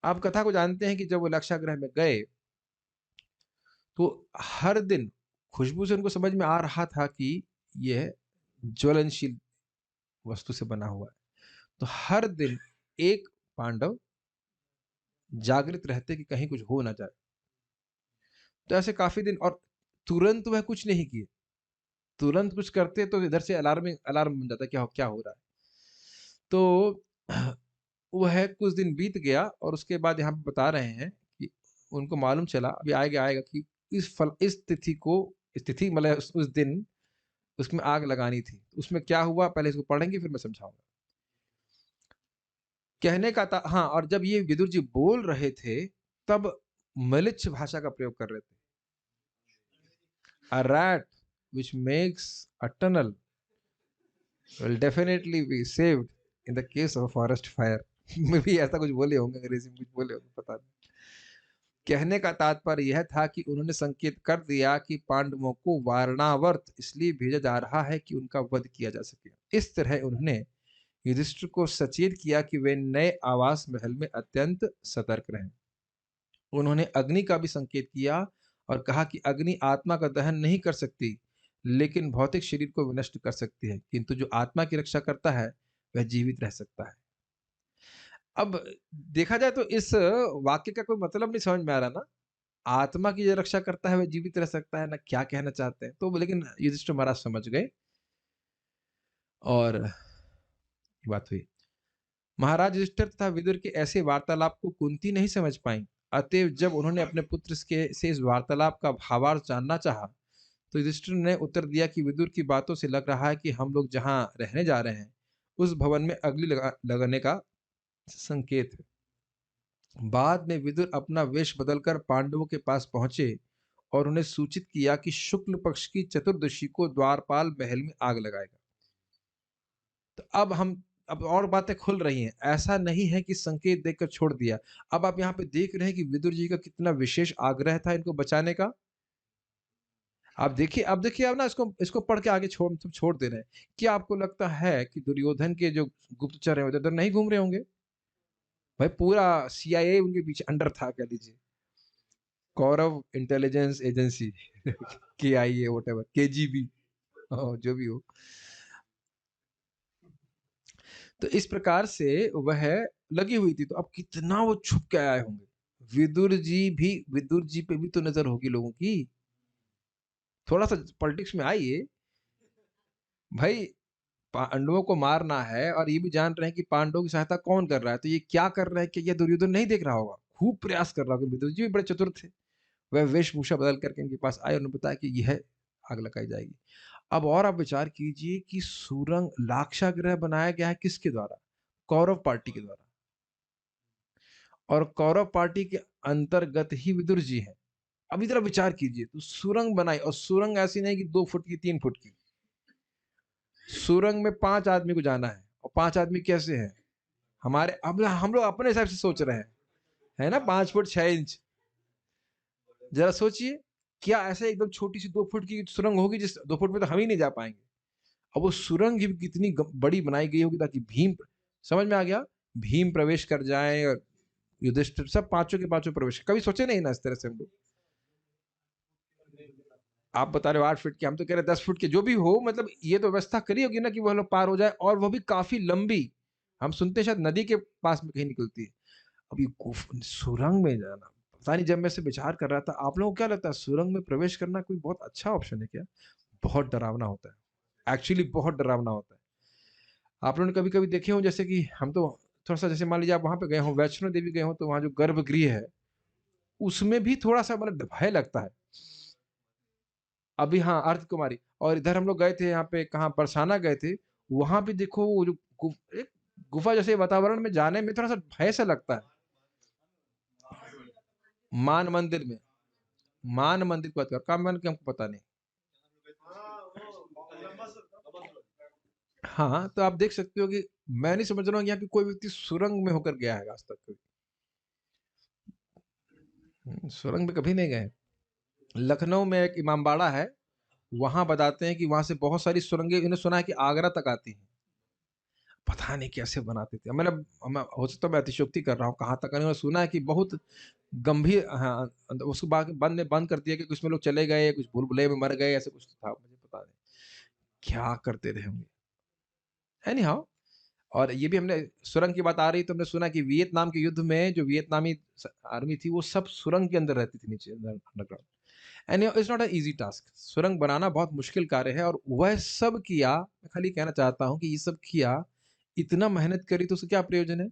आप कथा को जानते हैं कि जब वो लाक्षागृह में गए, तो हर दिन खुशबू से उनको समझ में आ रहा था कि यह ज्वलनशील वस्तु से बना हुआ है। तो हर दिन एक पांडव जागृत रहते कि कहीं कुछ हो ना जाए। तो ऐसे काफ़ी दिन, और तुरंत वह कुछ नहीं किए। तुरंत कुछ करते तो इधर से अलार्म बन जाता, क्या हो रहा है। तो वह कुछ दिन बीत गया और उसके बाद यहाँ पे बता रहे हैं कि उनको मालूम चला, अभी आएगा आएगा कि इस तिथि को, इस तिथि मतलब उस दिन उसमें आग लगानी थी। उसमें क्या हुआ पहले इसको पढ़ेंगे फिर मैं समझाऊंगा। कहने का था, हाँ, और जब ये विदुर जी बोल रहे थे, तब मलिच्छ भाषा का प्रयोग कर रहे थे। A rat which makes a tunnel will definitely be saved in the case of a forest fire. मे भी ऐसा कुछ बोले होंगे, अंग्रेजी में कुछ बोले होंगे, पता नहीं। कहने का तात्पर्य यह था कि उन्होंने संकेत कर दिया कि पांडवों को वारणावर्त इसलिए भेजा जा रहा है कि उनका वध किया जा सके। इस तरह उन्होंने युधिष्ठिर को सचेत किया कि वे नए आवास महल में अत्यंत सतर्क रहें। उन्होंने अग्नि का भी संकेत किया और कहा कि अग्नि आत्मा का दहन नहीं कर सकती, लेकिन भौतिक शरीर को विनष्ट कर सकती है, किंतु जो आत्मा की रक्षा करता है वह जीवित रह सकता है। अब देखा जाए तो इस वाक्य का कोई मतलब नहीं समझ में आ रहा ना। आत्मा की जो रक्षा करता है वह जीवित रह सकता है, ना क्या कहना चाहते हैं। तो लेकिन युधिष्ठिर महाराज समझ गए और ये बात हुई। महाराज युधिष्ठिर तथा विदुर के ऐसे वार्तालाप को कुंती नहीं समझ पाई। अतएव जब उन्होंने अपने पुत्र के से इस वार्तालाप का भावार्थ जानना चाहा, तो युधिष्ठिर ने उत्तर दिया कि विदुर की बातों से लग रहा है कि हम लोग जहाँ रहने जा रहे हैं, उस भवन में लगने का संकेत है। बाद में विदुर अपना वेश बदलकर पांडवों के पास पहुंचे और उन्हें सूचित किया कि शुक्ल पक्ष की चतुर्दशी को द्वारपाल महल में आग लगाएगा। तो अब और बातें खुल रही हैं। ऐसा नहीं है कि संकेत देकर छोड़ दिया। अब आप यहाँ पे देख रहे हैं कि विदुर जी का कितना विशेष आग्रह था इनको बचाने का। अब देखिए अब ना इसको पढ़ के आगे छोड़ दे रहे हैं। क्या आपको लगता है कि दुर्योधन के जो गुप्तचर हैं, उधर नहीं घूम रहे होंगे? भाई पूरा सीआईए उनके पीछे अंडर था, कह लीजिए। Kaurav intelligence agency KIA whatever, KGB, जो भी हो। तो इस प्रकार से वह लगी हुई थी, तो अब कितना वो छुप के आए होंगे। विदुर जी पे भी तो नजर होगी लोगों की। थोड़ा सा पॉलिटिक्स में आइए भाई। पांडवों को मारना है और ये भी जान रहे हैं कि पांडवों की सहायता कौन कर रहा है, तो ये क्या कर रहे हैं कि ये दुर्योधन नहीं देख रहा होगा? खूब प्रयास कर रहा होगा। विदुर जी भी बड़े चतुर थे। वह वेशभूषा बदल करके इनके पास आए और उन्होंने बताया कि यह आग लगाई जाएगी। अब और आप विचार कीजिए कि सुरंग लाक्षागृह बनाया गया है किसके द्वारा? कौरव पार्टी के द्वारा। और कौरव पार्टी के अंतर्गत ही विदुर जी हैं। अब इधर विचार कीजिए, तो सुरंग बनाई, और सुरंग ऐसी नहीं कि 2 फुट की 3 फुट की। सुरंग में 5 आदमी को जाना है, और 5 आदमी कैसे हैं? हमारे अब हम लोग अपने हिसाब से सोच रहे हैं, है ना, 5 फुट 6 इंच। जरा सोचिए, क्या ऐसे एकदम छोटी सी 2 फुट की सुरंग होगी? जिस 2 फुट में तो हम ही नहीं जा पाएंगे। अब वो सुरंग भी कितनी बड़ी बनाई गई होगी ताकि भीम, समझ में आ गया, भीम प्रवेश कर जाए और युधिष्ठिर, सब पांचों के पांचों प्रवेश। कभी सोचे नहीं ना इस तरह से हम लोग। आप बता रहे हो 8 फुट की, हम तो कह रहे 10 फुट की। जो भी हो, मतलब ये तो व्यवस्था करी होगी ना कि वो लोग पार हो जाए, और वो भी काफी लंबी। हम सुनते हैं शायद नदी के पास में कहीं निकलती है। अब ये सुरंग में जाना, पता नहीं, जब मैं से विचार कर रहा था, आप लोगों को क्या लगता है सुरंग में प्रवेश करना कोई बहुत अच्छा ऑप्शन है क्या? बहुत डरावना होता है, एक्चुअली बहुत डरावना होता है। आप लोगों ने कभी कभी देखे हो, जैसे कि हम तो थोड़ा सा, जैसे मान लीजिए आप वहां पे गए हो, वैष्णो देवी गए हो, तो वहां जो गर्भगृह है उसमें भी थोड़ा सा मतलब भय लगता है। अभी हाँ, अर्ध कुमारी। और इधर हम लोग गए थे, यहाँ पे कहाँ, बरसाना गए थे। वहां भी देखो वो जो एक गुफा जैसे वातावरण में जाने में थोड़ा सा भय सा लगता है। मान मंदिर में, मान मंदिर की बात कर, काम मान के हमको पता नहीं। हाँ, तो आप देख सकते हो कि मैं नहीं समझ रहा हूँ यहाँ पे कोई व्यक्ति सुरंग में होकर गया है आज तक कभी। सुरंग में कभी नहीं गए। लखनऊ में एक इमामबाड़ा है, वहां बताते हैं कि वहां से बहुत सारी सुरंगें, इन्हें सुना है कि आगरा तक आती हैं। पता नहीं कैसे बनाते थे, मतलब हो सकता है मैं अतिशयोक्ति कर रहा हूँ, कहाँ तक उन्होंने सुना है कि बहुत गंभीर, हाँ। उसको बाद बंद ने बंद कर दिया कि कुछ में लोग चले गए, कुछ भूल भुलैया में मर गए, ऐसे कुछ तो था, मुझे पता नहीं क्या करते थे होंगे। एनी हाउ, और ये भी हमने, सुरंग की बात आ रही तो हमने सुना कि वियतनाम के युद्ध में जो वियतनामी आर्मी थी वो सब सुरंग के अंदर रहती थी, नीचे underground. And it's not a easy task, सुरंग बनाना बहुत मुश्किल कार्य है। और वह सब किया, मैं खाली कहना चाहता हूँ कि ये सब किया, इतना मेहनत करी, तो उसका क्या प्रयोजन है?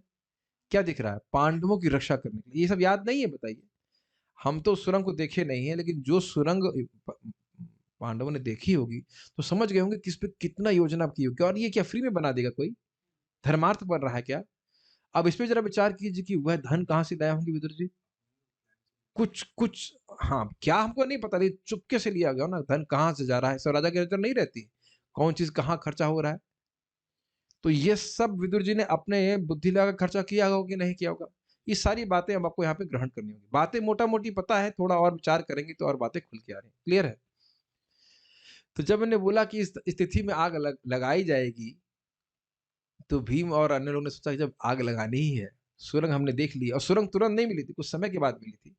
क्या दिख रहा है? पांडवों की रक्षा करने के लिए। ये सब याद नहीं है, बताइए। हम तो सुरंग को देखे नहीं है, लेकिन जो सुरंग पांडवों ने देखी होगी, तो समझ गए होंगे किस पे कितना योजना की होगी। और ये क्या फ्री में बना देगा कोई? धर्मार्थ बन रहा है क्या? अब इस पे जरा विचार कीजिए कि वह धन कहाँ से लाए होंगे विदुर जी। कुछ कुछ, हाँ, क्या हमको नहीं पता, नहीं चुपके से लिया गया ना, धन कहाँ से जा रहा है, सब राजा की नजर नहीं रहती, कौन चीज कहाँ खर्चा हो रहा है। तो ये सब विदुर जी ने अपने बुद्धि लगा खर्चा किया होगा कि नहीं किया होगा। ये सारी बातें हम आपको यहाँ पे ग्रहण करनी होगी। बातें मोटा मोटी पता है, थोड़ा और विचार करेंगे तो और बातें खुल के आ रही हैं, क्लियर है। तो जब मैंने बोला कि इस स्थिति में आग लगाई जाएगी, तो भीम और अन्य लोगों ने सोचा कि जब आग लगानी ही है, सुरंग हमने देख ली, और सुरंग तुरंत नहीं मिली थी, कुछ समय के बाद मिली थी,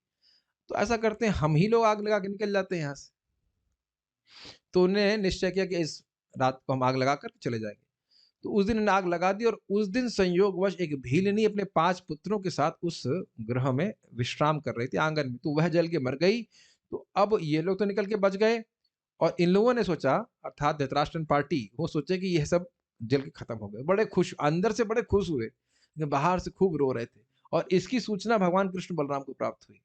तो ऐसा करते हैं, हम ही लोग आग लगा के निकल जाते हैं यहाँ से। तो उन्हें निश्चय किया कि इस रात को हम आग लगा कर चले जाएंगे। तो उस दिन आग लगा दी, और उस दिन संयोगवश एक भीलनी अपने 5 पुत्रों के साथ उस ग्रह में विश्राम कर रही थी, आंगन में, तो वह जल के मर गई। तो अब ये लोग तो निकल के बच गए, और इन लोगों ने सोचा, अर्थात धृतराष्ट्र पार्टी, वो सोचे कि यह सब जल के खत्म हो गए, बड़े खुश, अंदर से बड़े खुश हुए, बाहर से खूब रो रहे थे। और इसकी सूचना भगवान कृष्ण बलराम को प्राप्त हुई।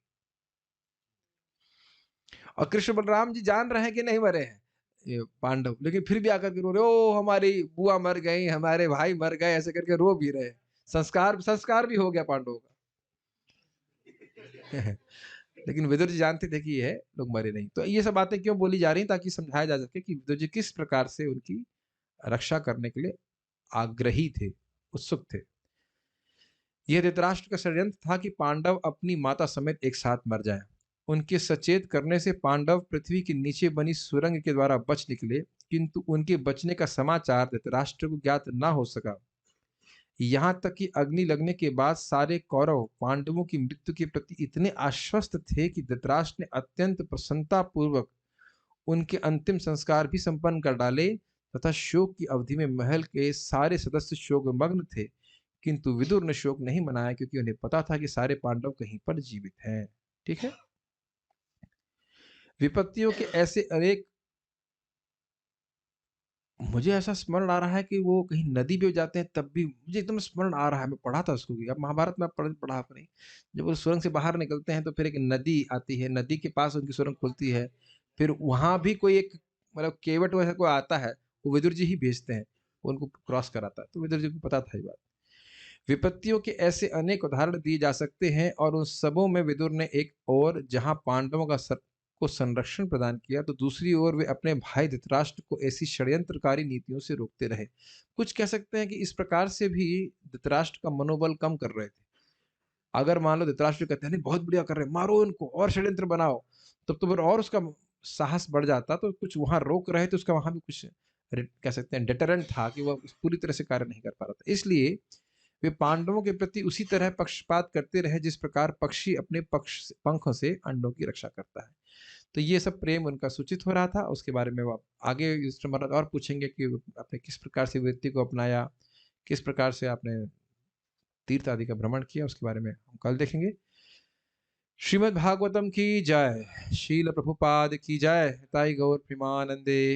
और कृष्ण बलराम जी जान रहे हैं कि नहीं मरे हैं ये पांडव, लेकिन फिर भी आकर के रो रहे, ओ हमारी बुआ मर गई, हमारे भाई मर गए, ऐसे करके रो भी रहे। संस्कार संस्कार भी हो गया पांडवों का। लेकिन विदुर जी जानते थे कि ये लोग मरे नहीं। तो ये सब बातें क्यों बोली जा रही, ताकि समझाया जा सके कि विदुर जी किस प्रकार से उनकी रक्षा करने के लिए आग्रही थे, उत्सुक थे। यह धृतराष्ट्र का षड्यंत्र था कि पांडव अपनी माता समेत एक साथ मर जाएं। उनके सचेत करने से पांडव पृथ्वी के नीचे बनी सुरंग के द्वारा बच निकले, किंतु उनके बचने का समाचार धृतराष्ट्र को ज्ञात न हो सका। यहाँ तक कि अग्नि लगने के बाद सारे कौरव पांडवों की मृत्यु के प्रति इतने आश्वस्त थे कि धृतराष्ट्र ने अत्यंत प्रसन्नता पूर्वक उनके अंतिम संस्कार भी संपन्न कर डाले तथा शोक की अवधि में महल के सारे सदस्य शोकमग्न थे, किंतु विदुर ने शोक नहीं मनाया क्योंकि उन्हें पता था कि सारे पांडव कहीं पर जीवित हैं। ठीक है। विपत्तियों के ऐसे अनेक, मुझे ऐसा स्मरण आ रहा है कि वो कहीं नदी पे जाते हैं तब भी मुझे एकदम स्मरण आ रहा है, मैं पढ़ा था उसको भी, अब महाभारत में पढ़ा आपने। जब वो सुरंग से बाहर निकलते हैं तो फिर एक नदी आती है, नदी के पास उनकी सुरंग खुलती है, फिर वहां भी कोई एक मतलब केवट वैसा कोई आता है, वो विदुर जी ही भेजते हैं, वो उनको क्रॉस कराता है, तो विदुर जी को पता था ये बात। विपत्तियों के ऐसे अनेक उदाहरण दिए जा सकते हैं और उन सबों में विदुर ने एक और जहां पांडवों का को संरक्षण प्रदान किया, तो दूसरी ओर वे अपने भाई धृतराष्ट्र को ऐसी षड्यंत्रकारी नीतियों से रोकते रहे। कुछ कह सकते हैं कि इस प्रकार से भी धृतराष्ट्र का मनोबल कम कर रहे थे। अगर मान लो धृतराष्ट्र कहते हैं नहीं बहुत बढ़िया कर रहे हैं, मारो इनको और षड्यंत्र बनाओ, तब तो फिर और उसका साहस बढ़ जाता, तो कुछ वहां रोक रहे तो उसका वहां भी कुछ कह सकते हैं डेटरेंट था कि वह पूरी तरह से कार्य नहीं कर पा रहा था। इसलिए वे पांडवों के प्रति उसी तरह पक्षपात करते रहे जिस प्रकार पक्षी अपने पंखों से अंडों की रक्षा करता है। तो ये सब प्रेम उनका सूचित हो रहा था। उसके बारे में वो आगे युधिष्ठिर महाराज और पूछेंगे कि आपने किस प्रकार से वृत्ति को अपनाया, किस प्रकार से आपने तीर्थ आदि का भ्रमण किया, उसके बारे में हम कल देखेंगे। श्रीमद् भागवतम की जय, शील प्रभुपाद की जय, ताई गौर प्रेमानंदे।